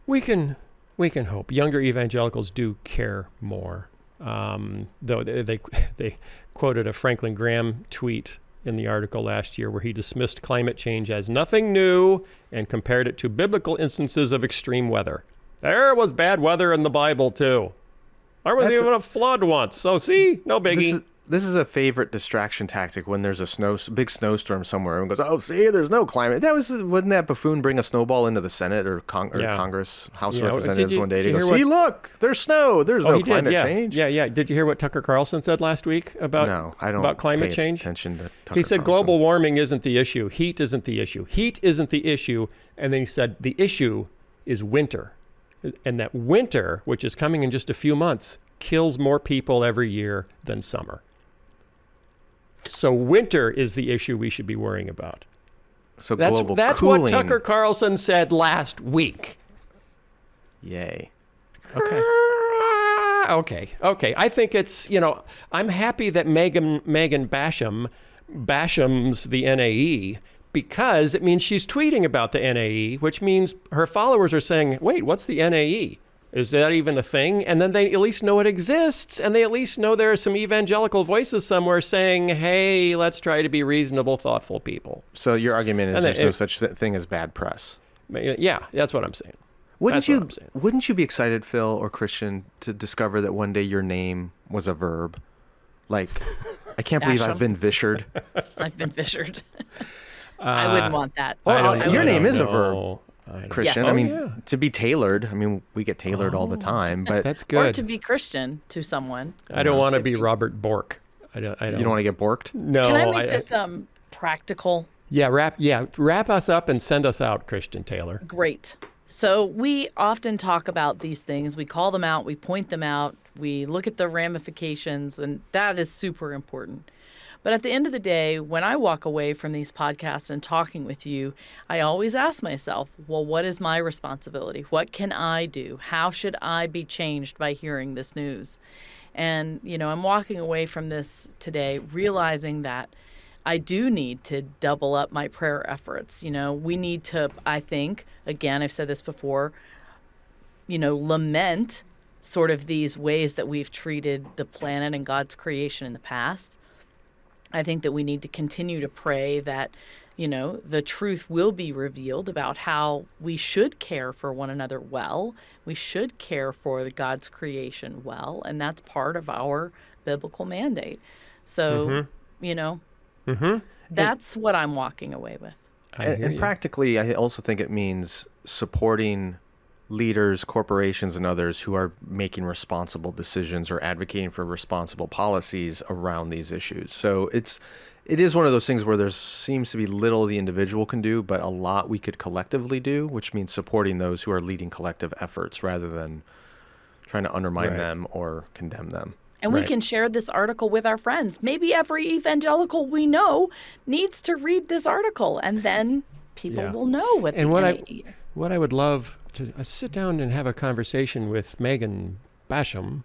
We can hope. Younger evangelicals do care more. Though they quoted a Franklin Graham tweet in the article last year where he dismissed climate change as nothing new and compared it to biblical instances of extreme weather. There was bad weather in the Bible too. There was even a flood once. So see, no biggie.
This is a favorite distraction tactic when there's a big snowstorm somewhere. Everyone goes, "Oh, see, there's no climate." Wouldn't that buffoon bring a snowball into the Senate or Congress, House of Representatives one day to go, "See, look, there's snow. There's no climate change."
Yeah. Did you hear what Tucker Carlson said last week about about climate change?
Attention to Tucker
he said
Carlson.
Global warming isn't the issue. Heat isn't the issue. Heat isn't the issue. And then he said the issue is winter, and that winter, which is coming in just a few months, kills more people every year than summer. So winter is the issue we should be worrying about.
So
that's
cooling.
What Tucker Carlson said last week.
Yay.
Okay. I think it's, I'm happy that Megan Basham's the NAE, because it means she's tweeting about the NAE, which means her followers are saying, wait, what's the NAE? Is that even a thing? And then they at least know it exists, and they at least know there are some evangelical voices somewhere saying, hey, let's try to be reasonable, thoughtful people.
So your argument is there's no such thing as bad press.
Yeah, that's what I'm saying.
Wouldn't you be excited, Phil or Christian, to discover that one day your name was a verb? Like, I can't believe I've been vishered.
I've been vishered. I wouldn't want that.
Well, your name is a verb. Christian.
Yes.
I mean, to be tailored. I mean, we get tailored all the time, but
that's good.
Or to be Christian to someone.
I don't want to be Robert Bork. I don't.
You don't want to get borked?
No.
Can I make this practical?
Yeah, wrap us up and send us out, Christian Taylor.
Great. So we often talk about these things. We call them out. We point them out. We look at the ramifications, and that is super important. But at the end of the day, when I walk away from these podcasts and talking with you, I always ask myself, well, what is my responsibility? What can I do? How should I be changed by hearing this news? And, I'm walking away from this today realizing that I do need to double up my prayer efforts. We need to, I think, again, I've said this before, lament sort of these ways that we've treated the planet and God's creation in the past. I think that we need to continue to pray that, the truth will be revealed about how we should care for one another well. We should care for God's creation well, and that's part of our biblical mandate. So, that's what I'm walking away with.
And practically, I also think it means supporting leaders, corporations, and others who are making responsible decisions or advocating for responsible policies around these issues. So it is one of those things where there seems to be little the individual can do, but a lot we could collectively do, which means supporting those who are leading collective efforts rather than trying to undermine them or condemn them.
And we can share this article with our friends. Maybe every evangelical we know needs to read this article, and then people will know what the NAE is.
What I would love to sit down and have a conversation with Megan Basham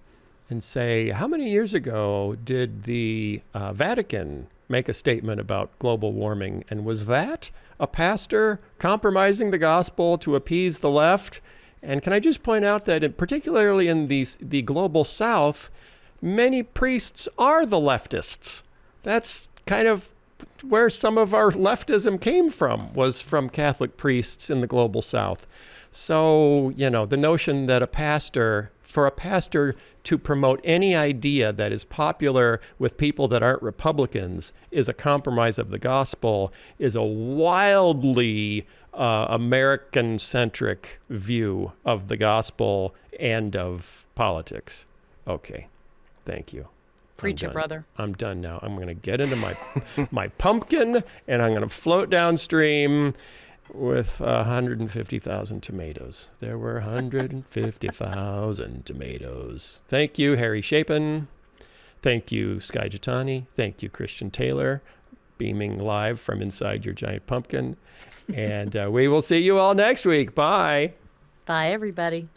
and say, how many years ago did the Vatican make a statement about global warming? And was that a pastor compromising the gospel to appease the left? And can I just point out that particularly in the global South, Many priests are the leftists. That's kind of where some of our leftism came from, was from Catholic priests in the global South. So, the notion that for a pastor to promote any idea that is popular with people that aren't Republicans is a compromise of the gospel is a wildly American-centric view of the gospel and of politics. Okay, thank you.
Preach it, brother.
I'm done now. I'm going to get into my pumpkin, and I'm going to float downstream with 150,000 tomatoes. There were 150,000 tomatoes. Thank you, Harry Chapin. Thank you, Skye. Thank you, Christian Taylor, beaming live from inside your giant pumpkin. And we will see you all next week. Bye.
Bye, everybody.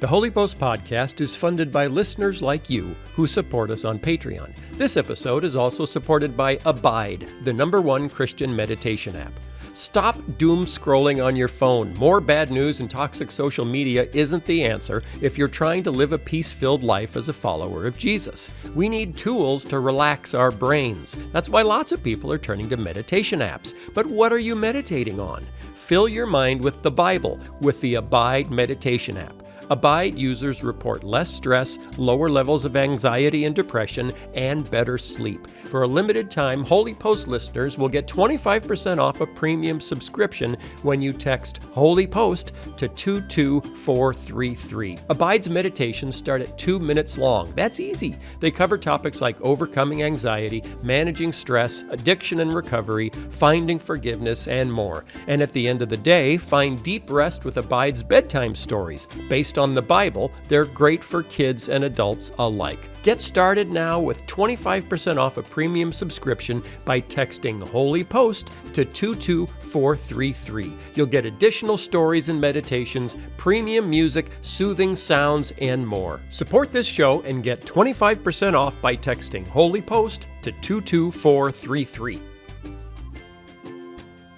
The Holy Post podcast is funded by listeners like you who support us on Patreon. This episode is also supported by Abide, the #1 Christian meditation app. Stop doom scrolling on your phone. More bad news and toxic social media isn't the answer if you're trying to live a peace-filled life as a follower of Jesus. We need tools to relax our brains. That's why lots of people are turning to meditation apps. But what are you meditating on? Fill your mind with the Bible with the Abide meditation app. Abide users report less stress, lower levels of anxiety and depression, and better sleep. For a limited time, Holy Post listeners will get 25% off a premium subscription when you text Holy Post to 22433. Abide's meditations start at 2 minutes long. That's easy. They cover topics like overcoming anxiety, managing stress, addiction and recovery, finding forgiveness, and more. And at the end of the day, find deep rest with Abide's bedtime stories. Based on the Bible, they're great for kids and adults alike. Get started now with 25% off a premium subscription by texting Holy Post to 22433. You'll get additional stories and meditations, premium music, soothing sounds, and more. Support this show and get 25% off by texting Holy Post to 22433.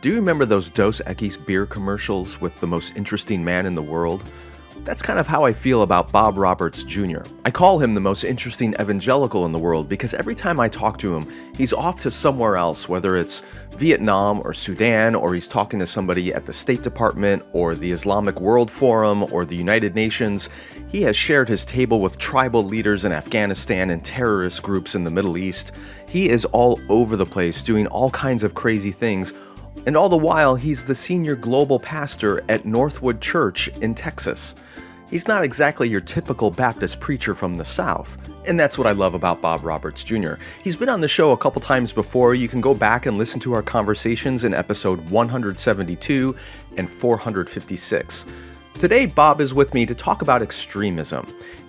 Do you remember those Dos Equis beer commercials with the most interesting man in the world? That's kind of how I feel about Bob Roberts Jr. I call him the most interesting evangelical in the world because every time I talk to him, he's off to somewhere else, whether it's Vietnam or Sudan, or he's talking to somebody at the State Department or the Islamic World Forum or the United Nations. He has shared his table with tribal leaders in Afghanistan and terrorist groups in the Middle East. He is all over the place doing all kinds of crazy things. And all the while, he's the senior global pastor at Northwood Church in Texas. He's not exactly your typical Baptist preacher from the South. And that's what I love about Bob Roberts Jr. He's been on the show a couple times before. You can go back and listen to our conversations in episode 172 and 456. Today, Bob is with me to talk about extremism.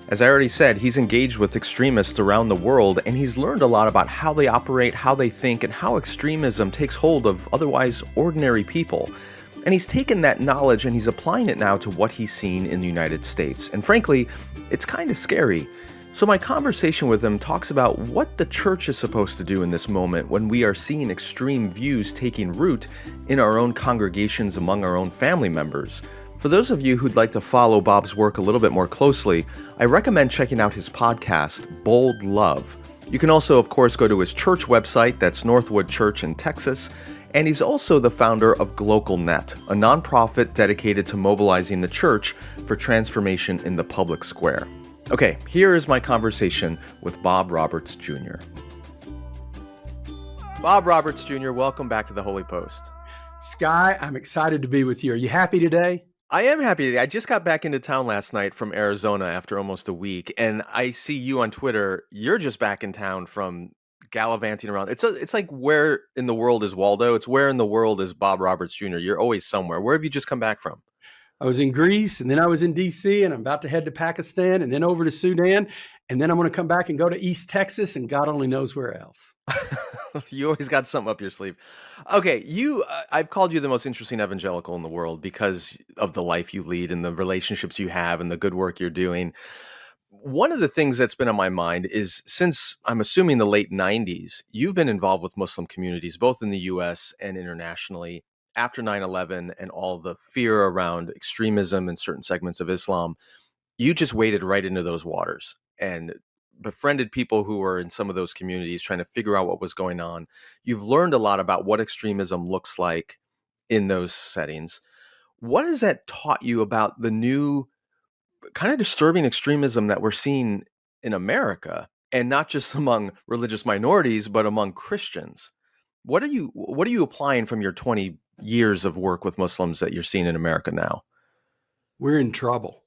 As I already said, he's engaged with extremists around the world, and he's learned a lot about how they operate, how they think, and how extremism takes hold of otherwise ordinary people. And he's taken that knowledge and he's applying it now to what he's seen in the United States. And frankly, it's kind of scary. So my conversation with him talks about what the church is supposed to do in this moment when we are seeing extreme views taking root in our own congregations among our own family members. For those of you who'd like to follow Bob's work a little bit more closely, I recommend checking out his podcast, Bold Love. You can also, of course, go to his church website, that's Northwood Church in Texas, and he's also the founder of GlocalNet, a nonprofit dedicated to mobilizing the church for transformation in the public square. Okay, here is my conversation with Bob Roberts Jr. Bob Roberts Jr., welcome back to the Holy Post.
Skye, I'm excited to be with you. Are you happy today?
I am happy today. I just got back into town last night from Arizona after almost a week, and I see you on Twitter. You're just back in town from gallivanting around. It's like, where in the world is Waldo? It's where in the world is Bob Roberts Jr.? You're always somewhere. Where have you just come back from?
I was in Greece, and then I was in D.C., and I'm about to head to Pakistan, and then over to Sudan, and then I'm going to come back and go to East Texas, and God only knows where else.
You always got something up your sleeve. Okay, I've called you the most interesting evangelical in the world because of the life you lead and the relationships you have and the good work you're doing. One of the things that's been on my mind is, since I'm assuming the late 90s, you've been involved with Muslim communities, both in the U.S. and internationally. After 9/11 and all the fear around extremism in certain segments of Islam, you just waded right into those waters and befriended people who were in some of those communities trying to figure out what was going on. You've learned a lot about what extremism looks like in those settings. What has that taught you about the new kind of disturbing extremism that we're seeing in America, and not just among religious minorities, but among Christians? What are you applying from your 20 years of work with Muslims that you're seeing in America now?
We're in trouble.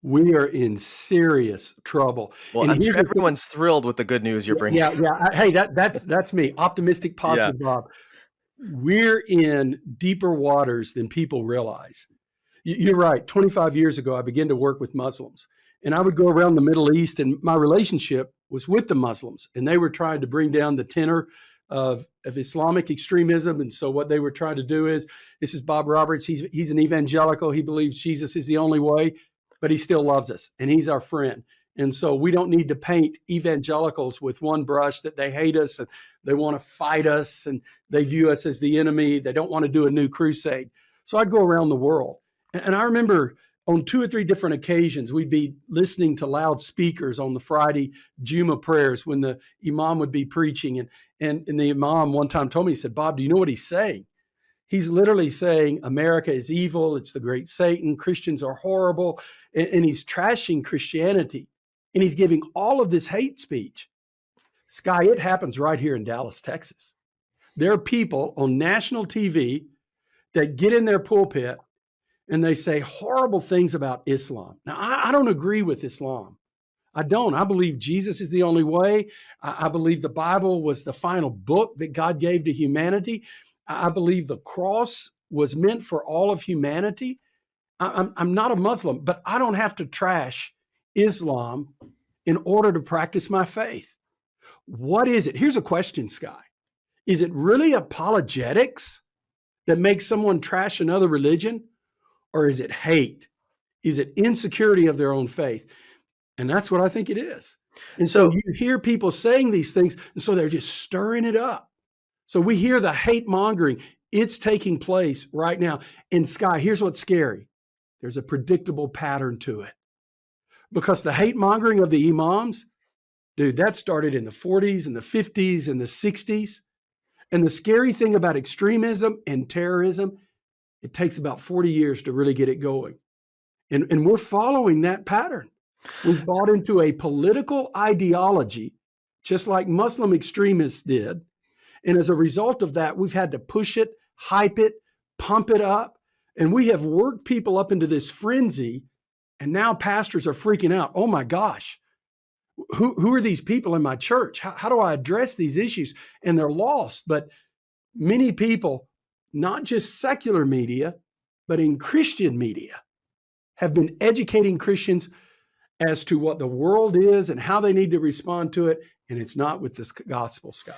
We are in serious trouble.
Well,
And
I'm
here's
sure
the thing.
everyone's thrilled with the good news you're bringing.
Hey, that's me. Optimistic,
Yeah.
positive Bob. We're in deeper waters than people realize. You're right. 25 years ago, I began to work with Muslims, and I would go around the Middle East, and my relationship was with the Muslims, and they were trying to bring down the tenor of Islamic extremism. And so what they were trying to do is, this is Bob Roberts. He's an evangelical. He believes Jesus is the only way, but he still loves us, and he's our friend. And so we don't need to paint evangelicals with one brush, that they hate us and they want to fight us and they view us as the enemy. They don't want to do a new crusade. So I'd go around the world. And I remember on 2 or 3 different occasions, we'd be listening to loudspeakers on the Friday Juma prayers when the imam would be preaching. And the imam one time told me, he said, "Bob, do you know what he's saying? He's literally saying America is evil. It's the great Satan. Christians are horrible." And he's trashing Christianity. And he's giving all of this hate speech. Skye, it happens right here in Dallas, Texas. There are people on national TV that get in their pulpit and they say horrible things about Islam. Now, I don't agree with Islam. I don't. I believe Jesus is the only way. I believe the Bible was the final book that God gave to humanity. I believe the cross was meant for all of humanity. I'm not a Muslim, but I don't have to trash Islam in order to practice my faith. What is it? Here's a question, Skye. Is it really apologetics that makes someone trash another religion? Or is it hate? Is it insecurity of their own faith? And that's what I think it is. And so you hear people saying these things, and so they're just stirring it up. So we hear the hate mongering. It's taking place right now. And Skye, here's what's scary. There's a predictable pattern to it. Because the hate mongering of the imams, dude, that started in the 40s and the 50s and the 60s. And the scary thing about extremism and terrorism, it takes about 40 years to really get it going. And we're following that pattern. We've bought into a political ideology, just like Muslim extremists did. And as a result of that, we've had to push it, hype it, pump it up. And we have worked people up into this frenzy. And now pastors are freaking out. Oh my gosh, who are these people in my church? How do I address these issues? And they're lost. But many people, not just secular media, but in Christian media, have been educating Christians as to what the world is and how they need to respond to it. And it's not with this gospel, Skye.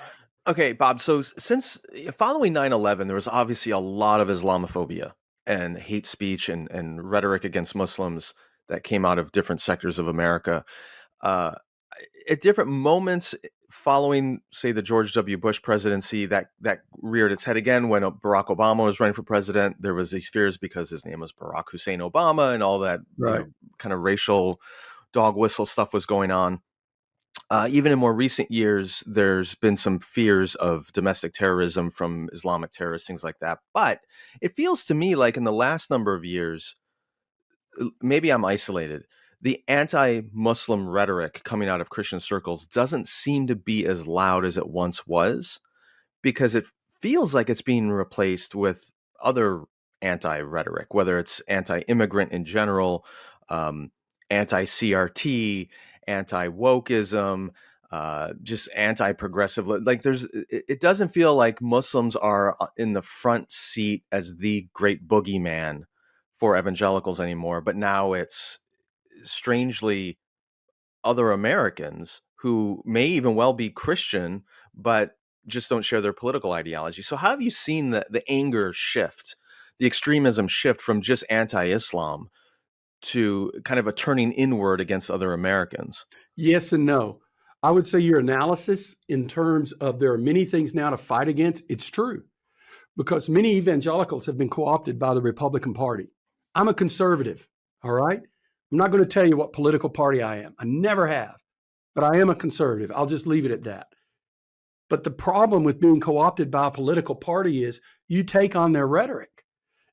Okay, Bob. So since following 9/11, there was obviously a lot of Islamophobia and hate speech and rhetoric against Muslims that came out of different sectors of America. At different moments following, say, the George W. Bush presidency, that reared its head again when Barack Obama was running for president. There was these fears because his name was Barack Hussein Obama, and all that kind of racial dog whistle stuff was going on. Even in more recent years, there's been some fears of domestic terrorism from Islamic terrorists, things like that. But it feels to me like in the last number of years, maybe I'm isolated, the anti-Muslim rhetoric coming out of Christian circles doesn't seem to be as loud as it once was, because it feels like it's being replaced with other anti-rhetoric, whether it's anti-immigrant in general, anti-CRT, anti-wokeism, just anti-progressive. Like it doesn't feel like Muslims are in the front seat as the great boogeyman for evangelicals anymore, but now it's strangely other Americans who may even well be Christian, but just don't share their political ideology. So how have you seen the anger shift, the extremism shift from just anti-Islam to kind of a turning inward against other Americans?
Yes and no. I would say your analysis in terms of there are many things now to fight against, it's true. Because many evangelicals have been co-opted by the Republican Party. I'm a conservative, all right? I'm not going to tell you what political party I am. I never have. but I am a conservative. I'll just leave it at that. But the problem with being co-opted by a political party is you take on their rhetoric.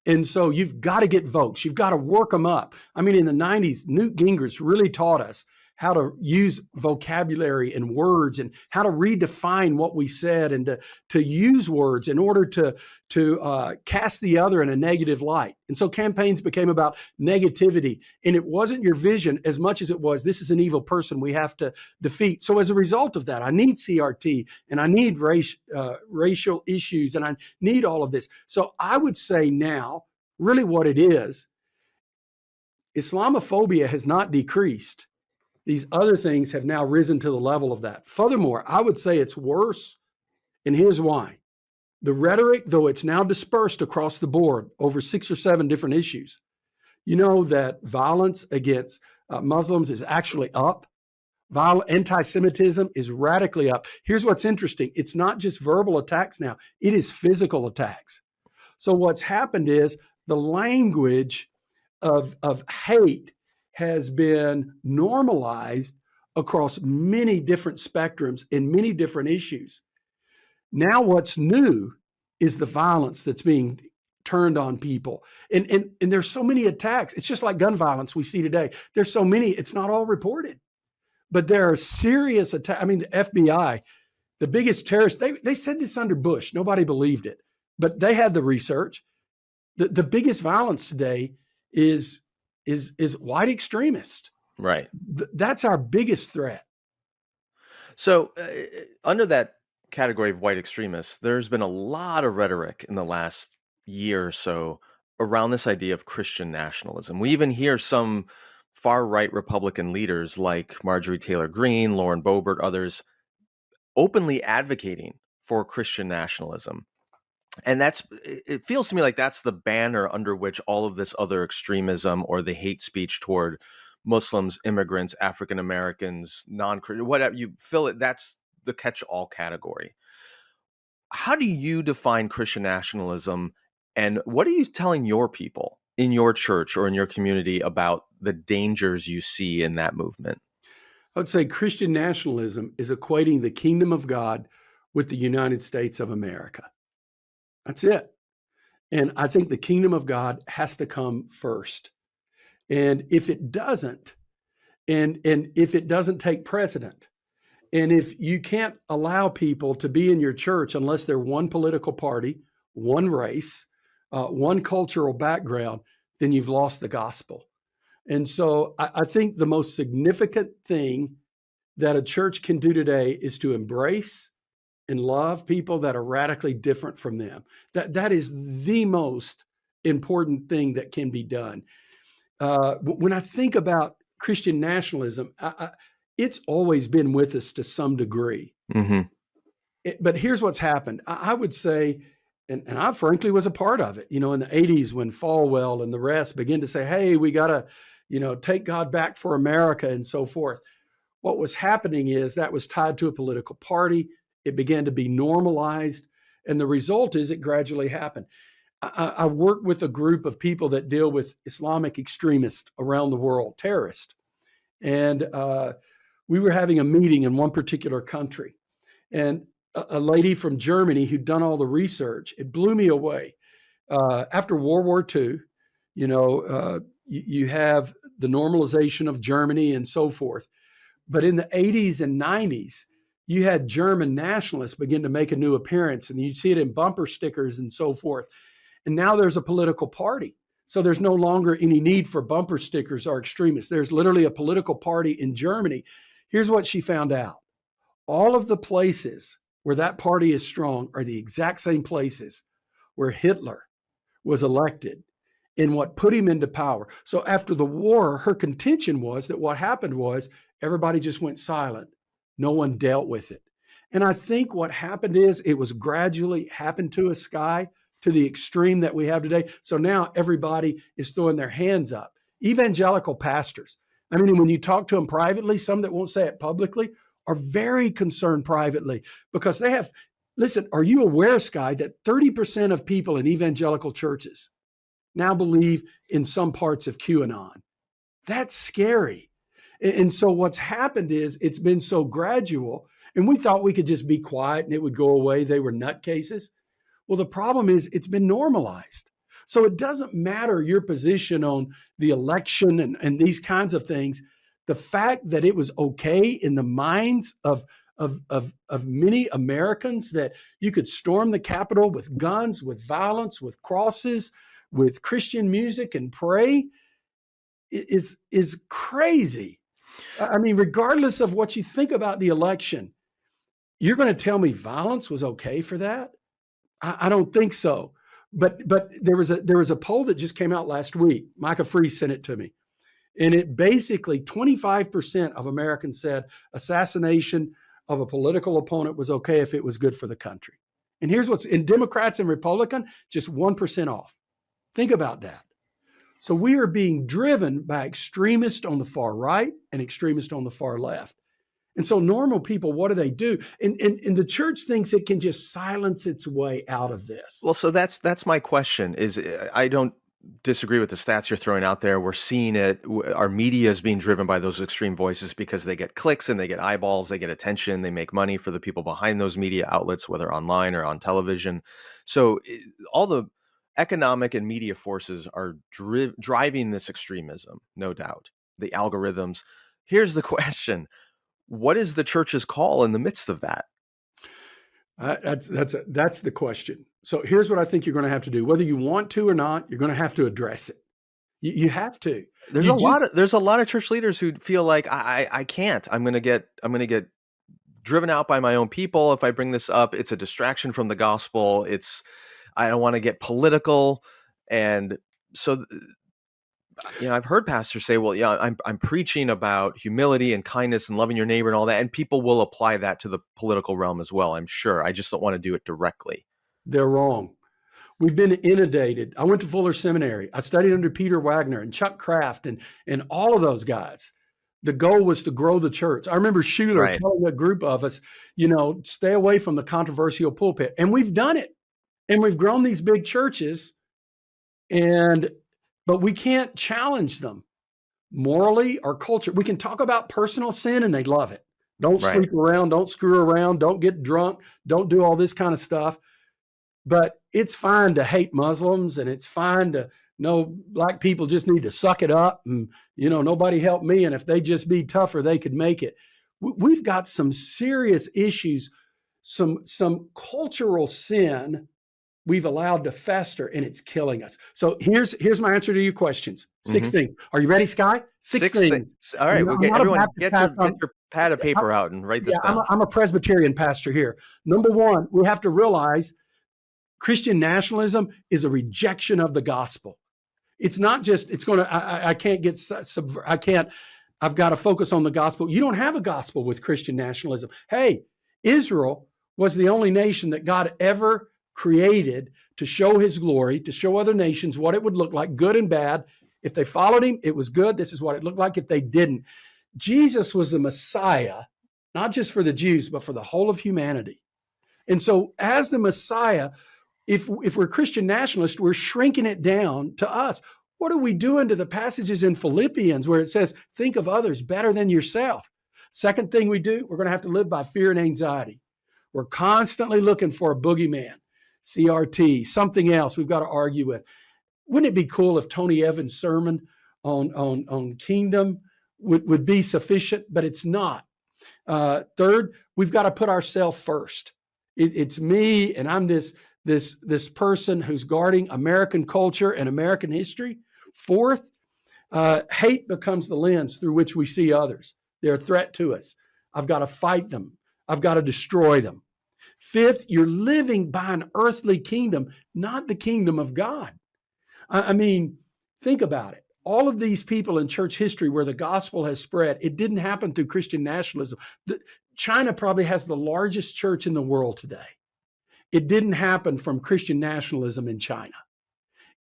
And so you've got to get votes. You've got to work them up. I mean, in the 90s, Newt Gingrich really taught us how to use vocabulary and words and how to redefine what we said and to use words in order to cast the other in a negative light. And so campaigns became about negativity. And it wasn't your vision as much as it was, this is an evil person we have to defeat. So as a result of that, I need CRT and I need racial issues and I need all of this. So I would say now, really what it is, Islamophobia has not decreased. These other things have now risen to the level of that. Furthermore, I would say it's worse, and here's why. The rhetoric, though it's now dispersed across the board over 6 or 7 different issues, you know that violence against Muslims is actually up. Anti-Semitism is radically up. Here's what's interesting. It's not just verbal attacks now. It is physical attacks. So what's happened is the language of hate has been normalized across many different spectrums and many different issues. Now what's new is the violence that's being turned on people. And there's so many attacks. It's just like gun violence we see today. There's so many, it's not all reported. But there are serious attacks. I mean, the FBI, the biggest terrorists, they said this under Bush. Nobody believed it. But they had the research. The biggest violence today is white extremists.
Right.
That's our biggest threat.
So under that category of white extremists, there's been a lot of rhetoric in the last year or so around this idea of Christian nationalism. We even hear some far-right Republican leaders like Marjorie Taylor Greene, Lauren Boebert, others openly advocating for Christian nationalism. And it feels to me like that's the banner under which all of this other extremism or the hate speech toward Muslims, immigrants, African Americans, non-Christian, whatever you fill it, that's the catch-all category. How do you define Christian nationalism, and what are you telling your people in your church or in your community about the dangers you see in that movement?
I would say Christian nationalism is equating the kingdom of God with the United States of America. That's it. And I think the kingdom of God has to come first. And if it doesn't, and if it doesn't take precedent, and if you can't allow people to be in your church unless they're one political party, one race, one cultural background, then you've lost the gospel. And so I think the most significant thing that a church can do today is to embrace and love people that are radically different from them. That is the most important thing that can be done. When I think about Christian nationalism, it's always been with us to some degree.
Mm-hmm.
But here's what's happened. I would say, and I frankly was a part of it, in the 80s when Falwell and the rest began to say, hey, we got to, take God back for America and so forth. What was happening is that was tied to a political party. It began to be normalized. And the result is it gradually happened. I work with a group of people that deal with Islamic extremists around the world, terrorists. And we were having a meeting in one particular country. And a lady from Germany who'd done all the research, it blew me away. After World War II, you have the normalization of Germany and so forth. But in the 80s and 90s, you had German nationalists begin to make a new appearance, and you see it in bumper stickers and so forth. And now there's a political party. So there's no longer any need for bumper stickers or extremists. There's literally a political party in Germany. Here's what she found out. All of the places where that party is strong are the exact same places where Hitler was elected and what put him into power. So after the war, her contention was that what happened was everybody just went silent. No one dealt with it. And I think what happened is it was gradually happened to a Skye to the extreme that we have today. So now everybody is throwing their hands up. Evangelical pastors. I mean, when you talk to them privately, some that won't say it publicly are very concerned privately because they have, listen, are you aware, Skye, that 30% of people in evangelical churches now believe in some parts of QAnon? That's scary. And so what's happened is it's been so gradual, and we thought we could just be quiet and it would go away. They were nutcases. Well, the problem is it's been normalized. So it doesn't matter your position on the election and these kinds of things. The fact that it was okay in the minds of many Americans that you could storm the Capitol with guns, with violence, with crosses, with Christian music and pray is crazy. I mean, regardless of what you think about the election, you're going to tell me violence was okay for that? I don't think so. But there was a poll that just came out last week. Micah Free sent it to me. And it basically 25% of Americans said assassination of a political opponent was okay if it was good for the country. And here's what's in Democrats and Republican, just 1% off. Think about that. So we are being driven by extremists on the far right and extremists on the far left. And so normal people, what do? And the church thinks it can just silence its way out of this.
Well, so that's my question is I don't disagree with the stats you're throwing out there. We're seeing it. Our media is being driven by those extreme voices because they get clicks and they get eyeballs, they get attention, they make money for the people behind those media outlets, whether online or on television. So all the economic and media forces are driving this extremism, no doubt. The algorithms. Here's the question. What is the church's call in the midst of that?
That's the question. So here's what I think you're going to have to do. Whether you want to or not, you're going to have to address it. You have to.
There's a lot of church leaders who feel like I can't. I'm going to get driven out by my own people if I bring this up. It's a distraction from the gospel. I don't want to get political, and so I've heard pastors say, well, yeah, I'm preaching about humility and kindness and loving your neighbor and all that. And people will apply that to the political realm as well, I'm sure. I just don't want to do it directly.
They're wrong. We've been inundated. I went to Fuller Seminary. I studied under Peter Wagner and Chuck Kraft and all of those guys. The goal was to grow the church. I remember Schuler telling a group of us, stay away from the controversial pulpit. And we've done it. And we've grown these big churches, but we can't challenge them morally or culture. We can talk about personal sin and they love it. Don't sleep around, don't screw around, don't get drunk, don't do all this kind of stuff. But it's fine to hate Muslims, and it's fine to know black people just need to suck it up and, nobody helped me. And if they just be tougher, they could make it. We've got some serious issues, some cultural sin we've allowed to fester, and it's killing us. So here's my answer to your questions. 6 things. Are you ready, Skye? Six things.
All right. Everyone get your pad of paper out and write this down.
I'm a Presbyterian pastor here. Number one, we have to realize Christian nationalism is a rejection of the gospel. It's not just, I've got to focus on the gospel. You don't have a gospel with Christian nationalism. Hey, Israel was the only nation that God ever created to show his glory, to show other nations what it would look like, good and bad. If they followed him, it was good. This is what it looked like. If they didn't, Jesus was the Messiah, not just for the Jews, but for the whole of humanity. And so as the Messiah, if we're Christian nationalists, we're shrinking it down to us. What are we doing to the passages in Philippians where it says, think of others better than yourself? Second thing we do, we're going to have to live by fear and anxiety. We're constantly looking for a boogeyman, CRT, something else we've got to argue with. Wouldn't it be cool if Tony Evans' sermon on kingdom would be sufficient? But it's not. Third, we've got to put ourselves first. It's me, and I'm this person who's guarding American culture and American history. Fourth, hate becomes the lens through which we see others. They're a threat to us. I've got to fight them. I've got to destroy them. Fifth, you're living by an earthly kingdom, not the kingdom of God. I mean, think about it. All of these people in church history where the gospel has spread, it didn't happen through Christian nationalism. China probably has the largest church in the world today. It didn't happen from Christian nationalism in China.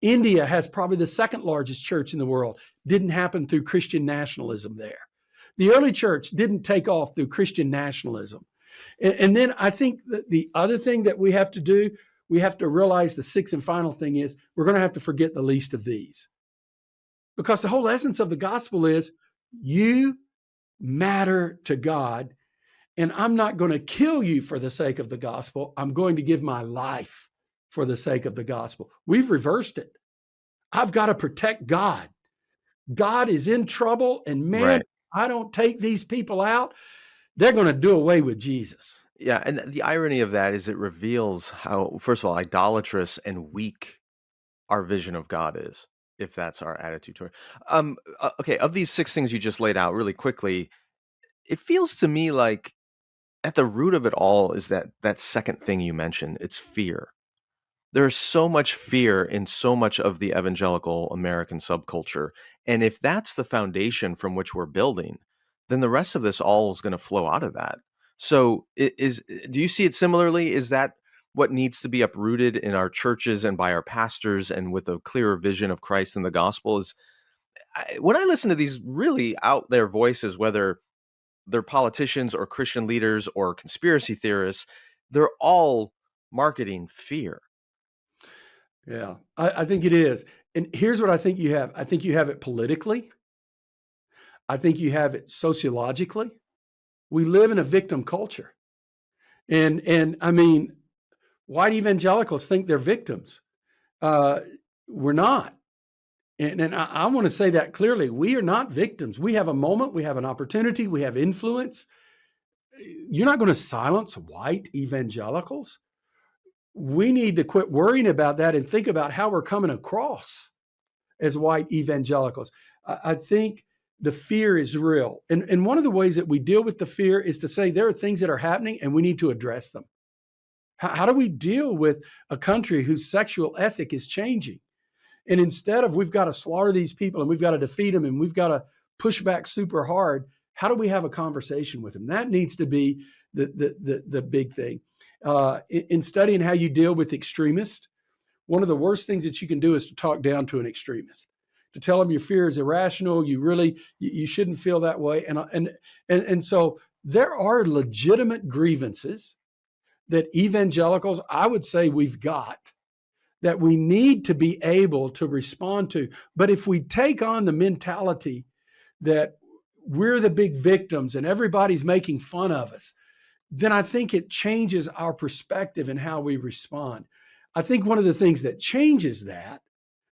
India has probably the second largest church in the world. Didn't happen through Christian nationalism there. The early church didn't take off through Christian nationalism. And then I think that the other thing that we have to do, we have to realize the sixth and final thing is we're going to have to forget the least of these. Because the whole essence of the gospel is you matter to God. And I'm not going to kill you for the sake of the gospel. I'm going to give my life for the sake of the gospel. We've reversed it. I've got to protect God. God is in trouble, and man,
Right.
I don't take these people out, they're going to do away with Jesus.
Yeah, and the irony of that is it reveals how, first of all, idolatrous and weak our vision of God is, if that's our attitude toward. Okay, of these 6 things you just laid out really quickly, it feels to me like at the root of it all is that second thing you mentioned. It's fear. There's so much fear in so much of the evangelical American subculture. And if that's the foundation from which we're building, then the rest of this all is going to flow out of that. So do you see it similarly? Is that what needs to be uprooted in our churches and by our pastors and with a clearer vision of Christ and the gospel? When I listen to these really out there voices, whether they're politicians or Christian leaders or conspiracy theorists, they're all marketing fear.
Yeah, I think it is. And here's what I think you have. I think you have it politically. I think you have it sociologically. We live in a victim culture. And I mean, white evangelicals think they're victims. We're not. And I want to say that clearly. We are not victims. We have a moment, we have an opportunity, we have influence. You're not going to silence white evangelicals. We need to quit worrying about that and think about how we're coming across as white evangelicals. I think the fear is real. And one of the ways that we deal with the fear is to say there are things that are happening and we need to address them. How do we deal with a country whose sexual ethic is changing? And instead of we've got to slaughter these people and we've got to defeat them and we've got to push back super hard, how do we have a conversation with them? That needs to be the big thing. In studying how you deal with extremists, one of the worst things that you can do is to talk down to an extremist, to tell them your fear is irrational. You shouldn't feel that way. And so there are legitimate grievances that evangelicals, I would say we've got, that we need to be able to respond to. But if we take on the mentality that we're the big victims and everybody's making fun of us, then I think it changes our perspective and how we respond. I think one of the things that changes that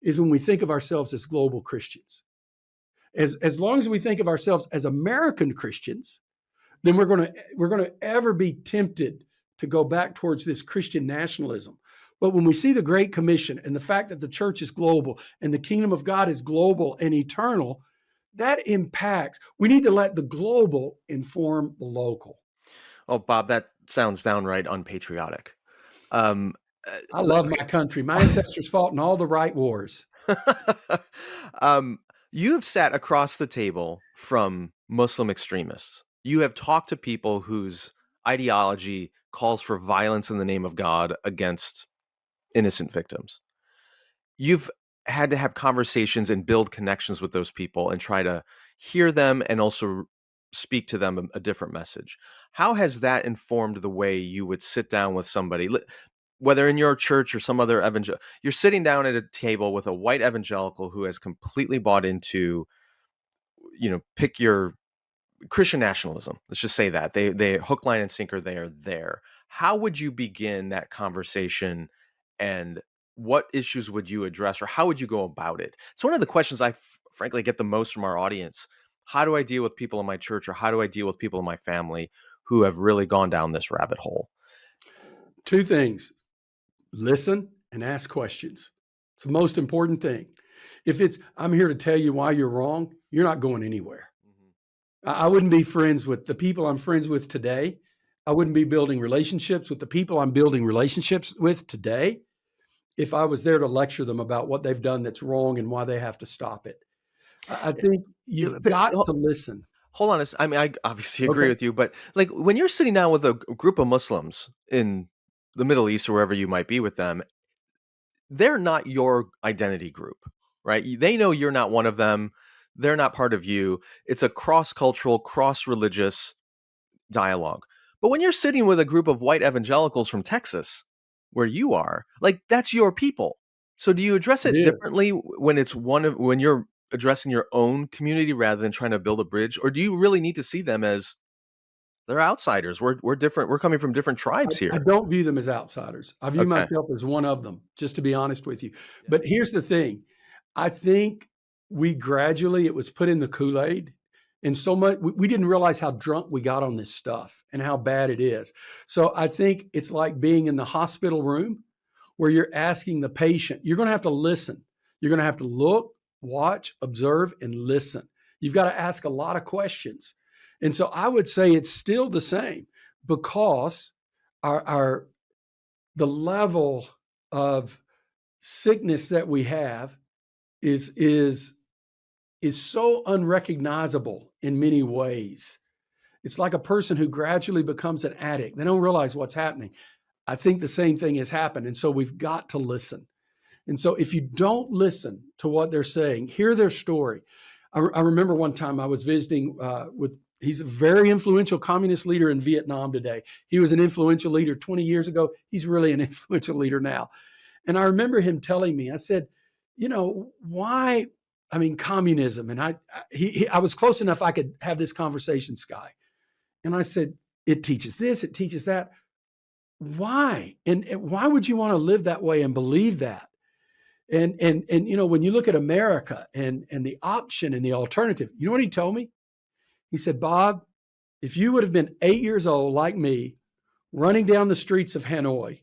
is when we think of ourselves as global Christians. As long as we think of ourselves as American Christians, then we're going to ever be tempted to go back towards this Christian nationalism. But when we see the Great Commission and the fact that the church is global and the kingdom of God is global and eternal, that impacts. We need to let the global inform the local.
Oh, Bob, that sounds downright unpatriotic.
I love my country. My ancestors fought in all the right wars.
You have sat across the table from Muslim extremists. You have talked to people whose ideology calls for violence in the name of God against innocent victims. You've had to have conversations and build connections with those people and try to hear them and also speak to them a different message. How has that informed the way you would sit down with somebody, whether in your church or some other evangelical? You're sitting down at a table with a white evangelical who has completely bought into, pick your Christian nationalism. Let's just say that they hook, line, and sinker. They are there. How would you begin that conversation, and what issues would you address, or how would you go about it? It's one of the questions I frankly get the most from our audience. How do I deal with people in my church, or how do I deal with people in my family who have really gone down this rabbit hole?
Two things: listen and ask questions. It's the most important thing. If it's, I'm here to tell you why you're wrong, you're not going anywhere. I wouldn't be friends with the people I'm friends with today. I wouldn't be building relationships with the people I'm building relationships with today if I was there to lecture them about what they've done that's wrong and why they have to stop it. I think you've got to listen.
Hold on. I mean, I obviously agree
Okay.
with you, but like when you're sitting down with a group of Muslims in the Middle East or wherever you might be with them, they're not your identity group, right? They know you're not one of them. They're not part of you. It's a cross-cultural, cross-religious dialogue. But when you're sitting with a group of white evangelicals from Texas, where you are, like, that's your people. So do you address it
It is.
differently when it's when you're addressing your own community rather than trying to build a bridge? Or do you really need to see them as they're outsiders? We're different. We're coming from different tribes
I
here.
don't view them as outsiders. I view
Okay.
myself as one of them, just to be honest with you. But here's the thing. I think we gradually, it was put in the Kool-Aid. And so much, we didn't realize how drunk we got on this stuff and how bad it is. So I think it's like being in the hospital room where you're asking the patient, you're going to have to listen. You're going to have to look, watch, observe, and listen. You've got to ask a lot of questions. And so I would say it's still the same because the level of sickness that we have is so unrecognizable in many ways. It's like a person who gradually becomes an addict. They don't realize what's happening. I think the same thing has happened. And so we've got to listen. And so if you don't listen to what they're saying, hear their story. I remember one time I was visiting he's a very influential communist leader in Vietnam today. He was an influential leader 20 years ago. He's really an influential leader now. And I remember him telling me, I said, why? I mean, communism. And I was close enough I could have this conversation, Skye. And I said, it teaches this, it teaches that. Why? And why would you want to live that way and believe that? And when you look at America and the option and the alternative, you know what he told me? He said, Bob, if you would have been 8 years old like me, running down the streets of Hanoi,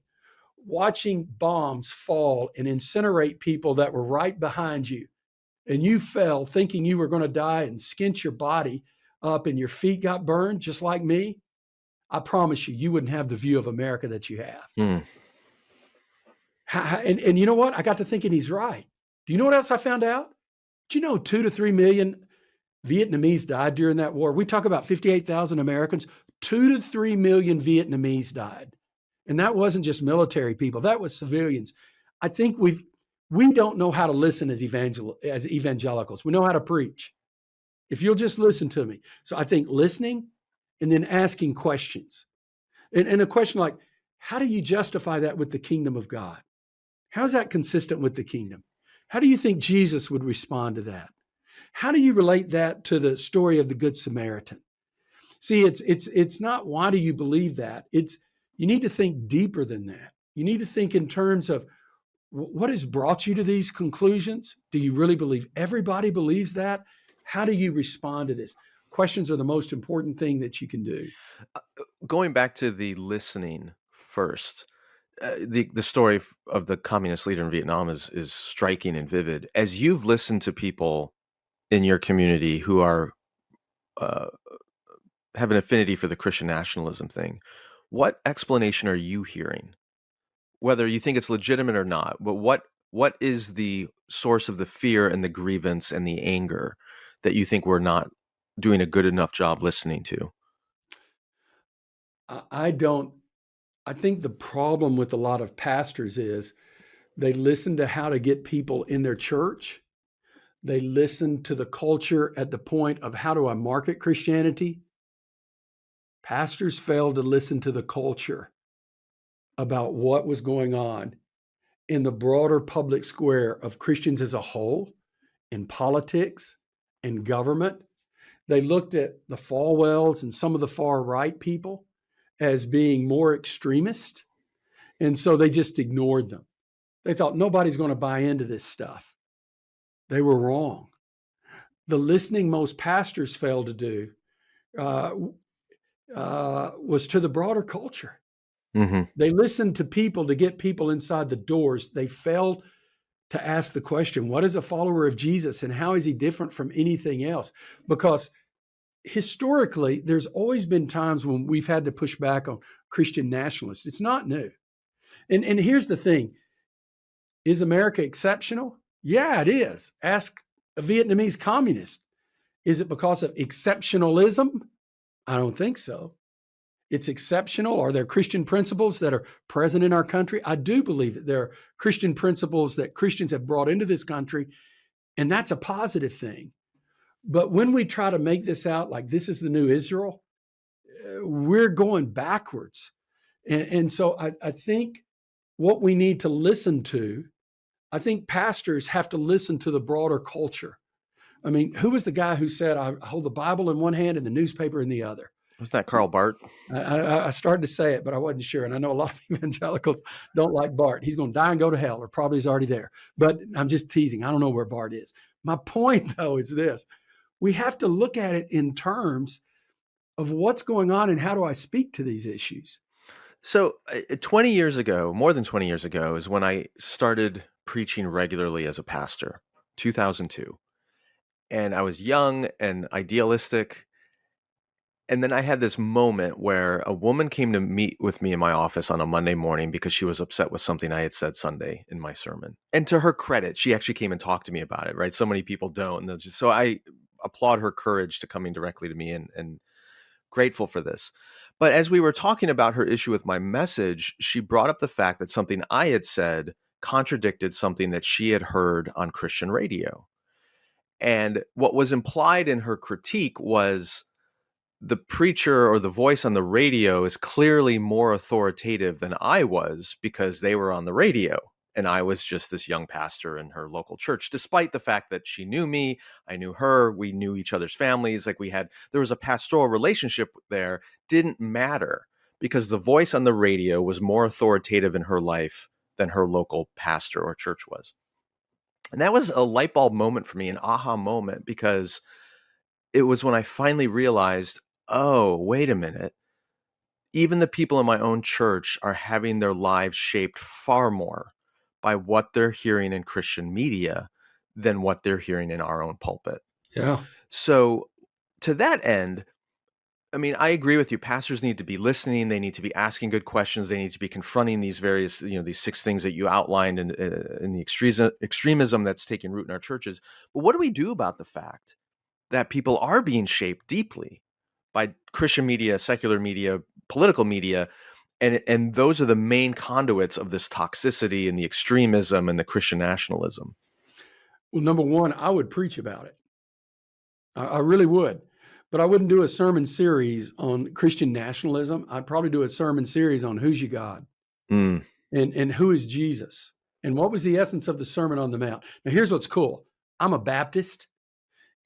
watching bombs fall and incinerate people that were right behind you, and you fell thinking you were going to die and skint your body up and your feet got burned just like me, I promise you wouldn't have the view of America that you have.
Mm.
And you know what? I got to thinking he's right. Do you know what else I found out? Do you know 2 to 3 million Vietnamese died during that war? We talk about 58,000 Americans. 2 to 3 million Vietnamese died. And that wasn't just military people. That was civilians. I think we don't know how to listen as evangelicals. We know how to preach. If you'll just listen to me. So I think listening and then asking questions. And a question like, how do you justify that with the kingdom of God? How is that consistent with the kingdom? How do you think Jesus would respond to that? How do you relate that to the story of the Good Samaritan? See, it's not why do you believe that? It's you need to think deeper than that. You need to think in terms of what has brought you to these conclusions? Do you really believe everybody believes that? How do you respond to this? Questions are the most important thing that you can do.
Going back to the listening first, the story of the communist leader in Vietnam is striking and vivid. As you've listened to people in your community who are have an affinity for the Christian nationalism thing, what explanation are you hearing? Whether you think it's legitimate or not, but what is the source of the fear and the grievance and the anger that you think we're not doing a good enough job listening to?
I think the problem with a lot of pastors is they listen to how to get people in their church. They listen to the culture at the point of how do I market Christianity? Pastors failed to listen to the culture about what was going on in the broader public square of Christians as a whole, in politics, in government. They looked at the Falwells and some of the far right people as being more extremist. And so they just ignored them. They thought nobody's going to buy into this stuff. They were wrong. The listening most pastors failed to do was to the broader culture.
Mm-hmm.
They listened to people to get people inside the doors. They failed to ask the question, what is a follower of Jesus and how is he different from anything else? Because historically, there's always been times when we've had to push back on Christian nationalists. It's not new. And here's the thing. Is America exceptional? Yeah, it is. Ask a Vietnamese communist. Is it because of exceptionalism? I don't think so. It's exceptional. Are there Christian principles that are present in our country? I do believe that there are Christian principles that Christians have brought into this country, and that's a positive thing. But when we try to make this out like this is the new Israel, we're going backwards. And so I think what we need to listen to, I think pastors have to listen to the broader culture. I mean, who was the guy who said, I hold the Bible in one hand and the newspaper in the other?
Was that Karl Barth?
I started to say it, but I wasn't sure. And I know a lot of evangelicals don't like Bart. He's going to die and go to hell, or probably he's already there. But I'm just teasing. I don't know where Bart is. My point, though, is this. We have to look at it in terms of what's going on and how do I speak to these issues.
So 20 years ago, more than 20 years ago, is when I started preaching regularly as a pastor, 2002. And I was young and idealistic. And then I had this moment where a woman came to meet with me in my office on a Monday morning because she was upset with something I had said Sunday in my sermon. And to her credit, she actually came and talked to me about it, right? So many people don't. And so I applaud her courage to coming directly to me and grateful for this. But as we were talking about her issue with my message, she brought up the fact that something I had said contradicted something that she had heard on Christian radio. And what was implied in her critique was the preacher or the voice on the radio is clearly more authoritative than I was because they were on the radio. And I was just this young pastor in her local church, despite the fact that she knew me, I knew her, we knew each other's families. Like there was a pastoral relationship there, didn't matter because the voice on the radio was more authoritative in her life than her local pastor or church was. And that was a light bulb moment for me, an aha moment, because it was when I finally realized, oh, wait a minute. Even the people in my own church are having their lives shaped far more by what they're hearing in Christian media than what they're hearing in our own pulpit.
Yeah.
So to that end, I mean, I agree with you. Pastors need to be listening. They need to be asking good questions. They need to be confronting these various, these 6 things that you outlined in the extremism that's taking root in our churches. But what do we do about the fact that people are being shaped deeply by Christian media, secular media, political media, and those are the main conduits of this toxicity and the extremism and the Christian nationalism?
Well, number one, I would preach about it. I really would. But I wouldn't do a sermon series on Christian nationalism. I'd probably do a sermon series on who's your God and who is Jesus and what was the essence of the Sermon on the Mount. Now, here's what's cool. I'm a Baptist.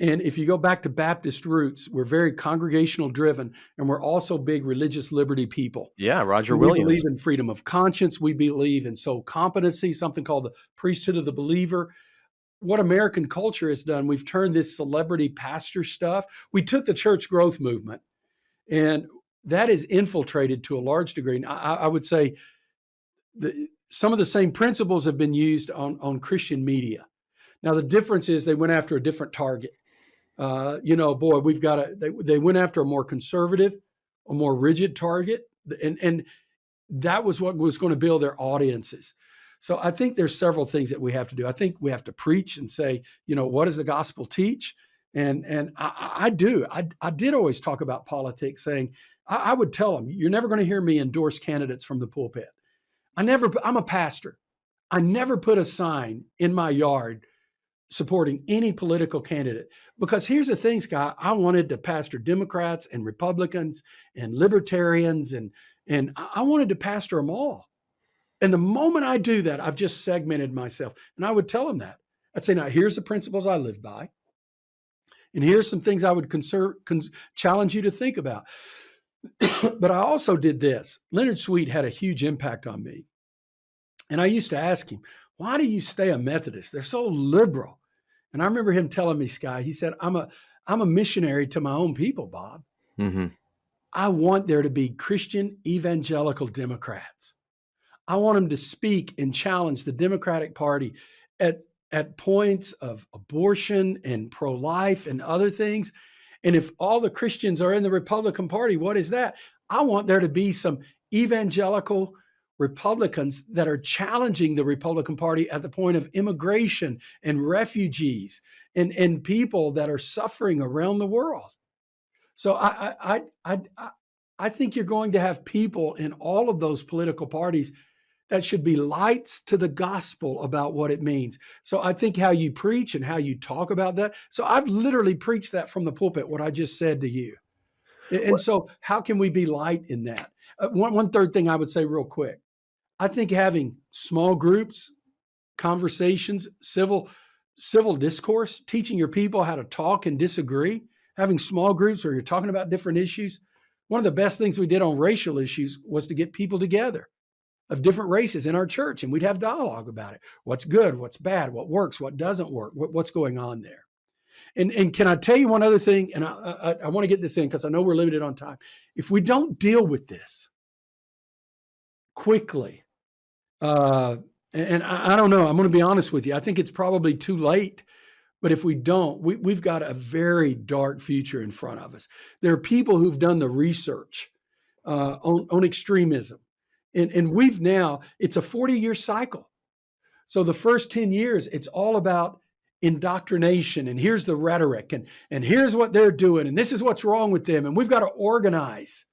And if you go back to Baptist roots, we're very congregational driven, and we're also big religious liberty people.
Yeah, Roger
We
Williams.
believe in freedom of conscience. We believe in soul competency, something called the priesthood of the believer. What American culture has done, we've turned this celebrity pastor stuff. We took the church growth movement, and that is infiltrated to a large degree. And I would say some of the same principles have been used on Christian media. Now, the difference is they went after a different target. They went after a more conservative, a more rigid target. And that was what was going to build their audiences. So I think there's several things that we have to do. I think we have to preach and say, what does the gospel teach? And I did always talk about politics, saying, I would tell them, you're never going to hear me endorse candidates from the pulpit. I'm a pastor. I never put a sign in my yard supporting any political candidate, because here's the thing, Skye, I wanted to pastor Democrats and Republicans and libertarians, and I wanted to pastor them all. And the moment I do that, I've just segmented myself. And I would tell them that. I'd say, now here's the principles I live by. And here's some things I would challenge you to think about. But I also did this. Leonard Sweet had a huge impact on me. And I used to ask him, why do you stay a Methodist? They're so liberal. And I remember him telling me, Skye, he said, I'm a missionary to my own people, Bob.
Mm-hmm.
I want there to be Christian evangelical Democrats. I want them to speak and challenge the Democratic Party at points of abortion and pro-life and other things. And if all the Christians are in the Republican Party, what is that? I want there to be some evangelical Republicans that are challenging the Republican Party at the point of immigration and refugees and people that are suffering around the world. So I think you're going to have people in all of those political parties that should be lights to the gospel about what it means. So I think how you preach and how you talk about that. So I've literally preached that from the pulpit, what I just said to you. And so how can we be light in that? One third thing I would say real quick. I think having small groups, conversations, civil civil discourse, teaching your people how to talk and disagree, having small groups where you're talking about different issues. One of the best things we did on racial issues was to get people together of different races in our church, and we'd have dialogue about it. What's good, what's bad, what works, what doesn't work, what's going on there. And can I tell you one other thing? And I want to get this in because I know we're limited on time. If we don't deal with this quickly, and I don't know, I'm going to be honest with you. I think it's probably too late. But if we don't, we've got a very dark future in front of us. There are people who've done the research on extremism. And we've now, it's a 40-year cycle. So the first 10 years, it's all about indoctrination. And here's the rhetoric. And here's what they're doing. And this is what's wrong with them. And we've got to organize.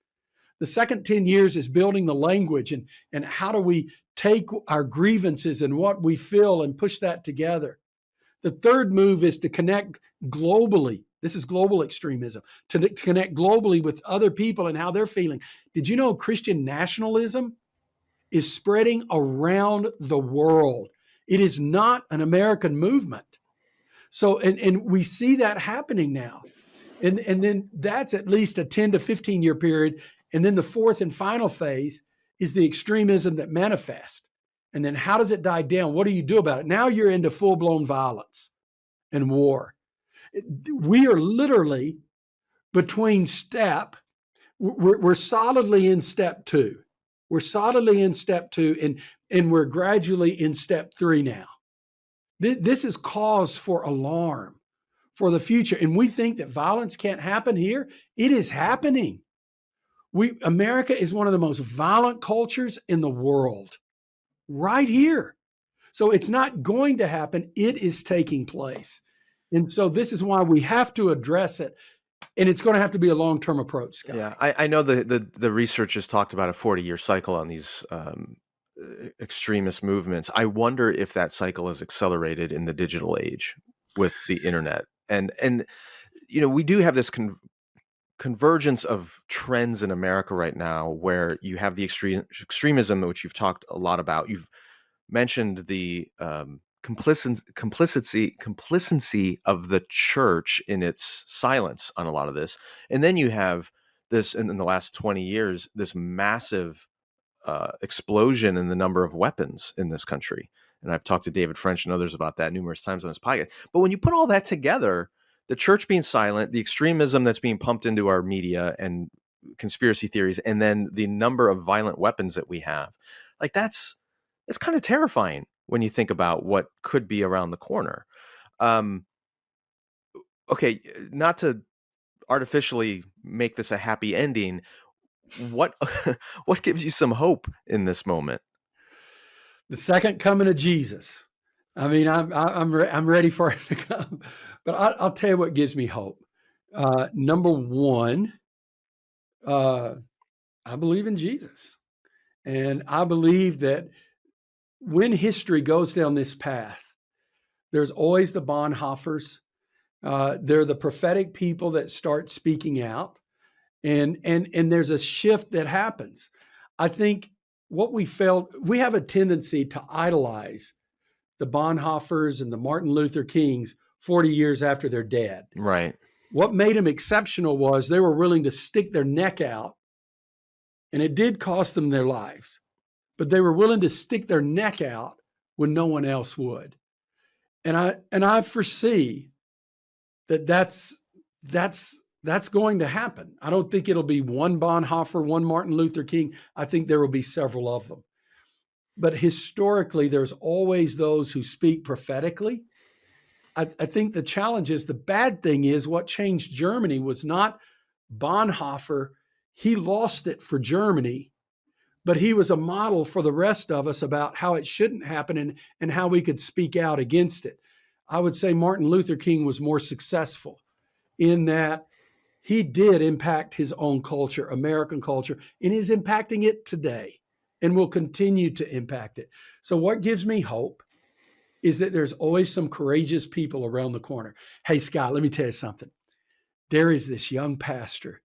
The second 10 years is building the language. And how do we take our grievances and what we feel and push that together. The third move is to connect globally. This is global extremism, to connect globally with other people and how they're feeling. Did you know Christian nationalism is spreading around the world? It is not an American movement. So, and we see that happening now. And then that's at least a 10 to 15 year period. And then the fourth and final phase is the extremism that manifests. And then how does it die down? What do you do about it? Now you're into full-blown violence and war. We are literally between we're solidly in step two. We're solidly in step two, and we're gradually in step three now. This is cause for alarm for the future. And we think that violence can't happen here. It is happening. America is one of the most violent cultures in the world. Right here. So it's not going to happen. It is taking place. And so this is why we have to address it. And it's going to have to be a long-term approach, Skye.
Yeah, I know the research has talked about a 40-year cycle on these extremist movements. I wonder if that cycle is accelerated in the digital age with the internet. And you know, we do have this convergence of trends in America right now where you have the extremism, which you've talked a lot about. You've mentioned the complicity of the church in its silence on a lot of this. And then you have this, in the last 20 years, this massive explosion in the number of weapons in this country. And I've talked to David French and others about that numerous times on this podcast. But when you put all that together, the church being silent, the extremism that's being pumped into our media and conspiracy theories, and then the number of violent weapons that we have, like it's kind of terrifying when you think about what could be around the corner. Okay, not to artificially make this a happy ending, what gives you some hope in this moment?
The second coming of Jesus. I mean, I'm ready for it to come, but I'll tell you what gives me hope. Number one, I believe in Jesus, and I believe that when history goes down this path, there's always the Bonhoeffers. They're the prophetic people that start speaking out, and there's a shift that happens. I think we have a tendency to idolize the Bonhoeffers and the Martin Luther Kings 40 years after they're dead.
Right.
What made them exceptional was they were willing to stick their neck out, and it did cost them their lives, but they were willing to stick their neck out when no one else would. And I foresee that's going to happen. I don't think it'll be one Bonhoeffer, one Martin Luther King. I think there will be several of them. But historically, there's always those who speak prophetically. I think the challenge is, the bad thing is, what changed Germany was not Bonhoeffer. He lost it for Germany, but he was a model for the rest of us about how it shouldn't happen and how we could speak out against it. I would say Martin Luther King was more successful in that he did impact his own culture, American culture, and is impacting it today and will continue to impact it. So what gives me hope is that there's always some courageous people around the corner. Hey, Skye, let me tell you something. There is this young pastor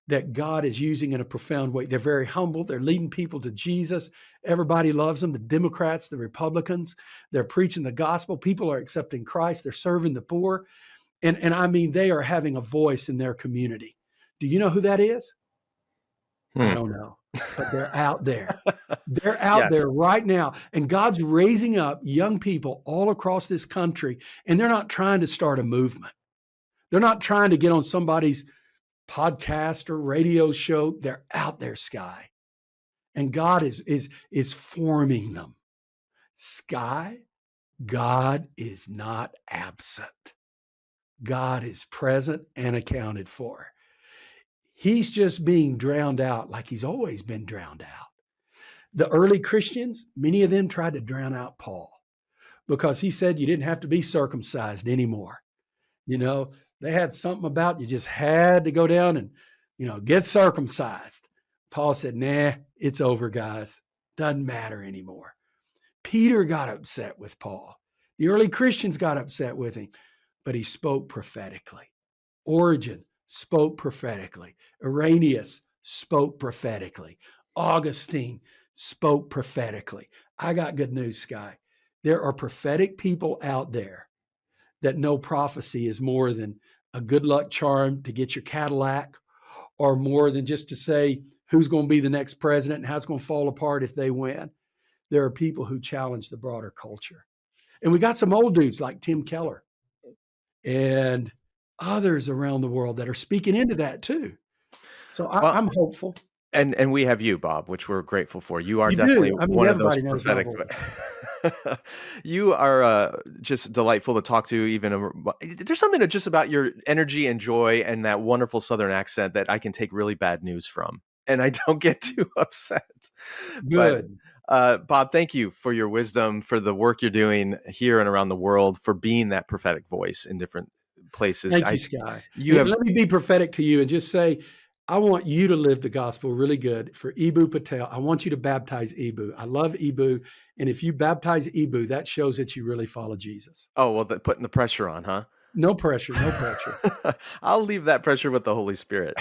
that God is using in a profound way. They're very humble. They're leading people to Jesus. Everybody loves them. The Democrats, the Republicans, they're preaching the gospel. People are accepting Christ. They're serving the poor. And I mean, they are having a voice in their community. Do you know who that is? I don't know, but they're out there. They're out
Yes.
there right now. And God's raising up young people all across this country, and they're not trying to start a movement. They're not trying to get on somebody's podcast or radio show. They're out there, Skye. And God is forming them. Skye, God is not absent. God is present and accounted for. He's just being drowned out like he's always been drowned out. The early Christians, many of them tried to drown out Paul because he said you didn't have to be circumcised anymore. You know, they had something about you just had to go down and, get circumcised. Paul said, nah, it's over, guys. Doesn't matter anymore. Peter got upset with Paul. The early Christians got upset with him, but he spoke prophetically. Origen spoke prophetically. Irenaeus spoke prophetically. Augustine spoke prophetically. I got good news, Skye. There are prophetic people out there that know prophecy is more than a good luck charm to get your Cadillac, or more than just to say who's going to be the next president and how it's going to fall apart if they win. There are people who challenge the broader culture. And we got some old dudes like Tim Keller and others around the world that are speaking into that too. So I'm hopeful.
And we have you, Bob, which we're grateful for. You are
You
definitely
do. I mean,
one of those
everybody knows my
prophetic. You are just delightful to talk to. Even there's something just about your energy and joy and that wonderful Southern accent that I can take really bad news from, and I don't get too upset.
Good.
But Bob, thank you for your wisdom, for the work you're doing here and around the world, for being that prophetic voice in different places.
Thank you, Skye. Let me be prophetic to you and just say, I want you to live the gospel really good for Ibu Patel. I want you to baptize Ibu. I love Ibu. And if you baptize Ibu, that shows that you really follow Jesus.
Oh, well, putting the pressure on, huh?
No pressure, no pressure.
I'll leave that pressure with the Holy Spirit.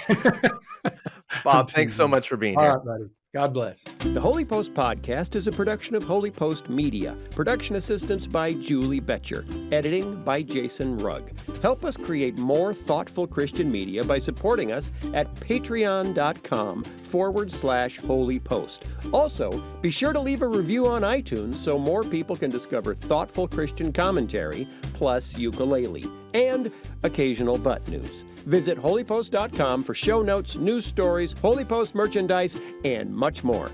Bob, thanks so much for being here.
All right, buddy. God bless.
The Holy Post Podcast is a production of Holy Post Media. Production assistance by Julie Betcher. Editing by Jason Rugg. Help us create more thoughtful Christian media by supporting us at patreon.com/Holy Post. Also, be sure to leave a review on iTunes so more people can discover thoughtful Christian commentary, plus ukulele, and occasional butt news. Visit holypost.com for show notes, news stories, Holy Post merchandise, and much more.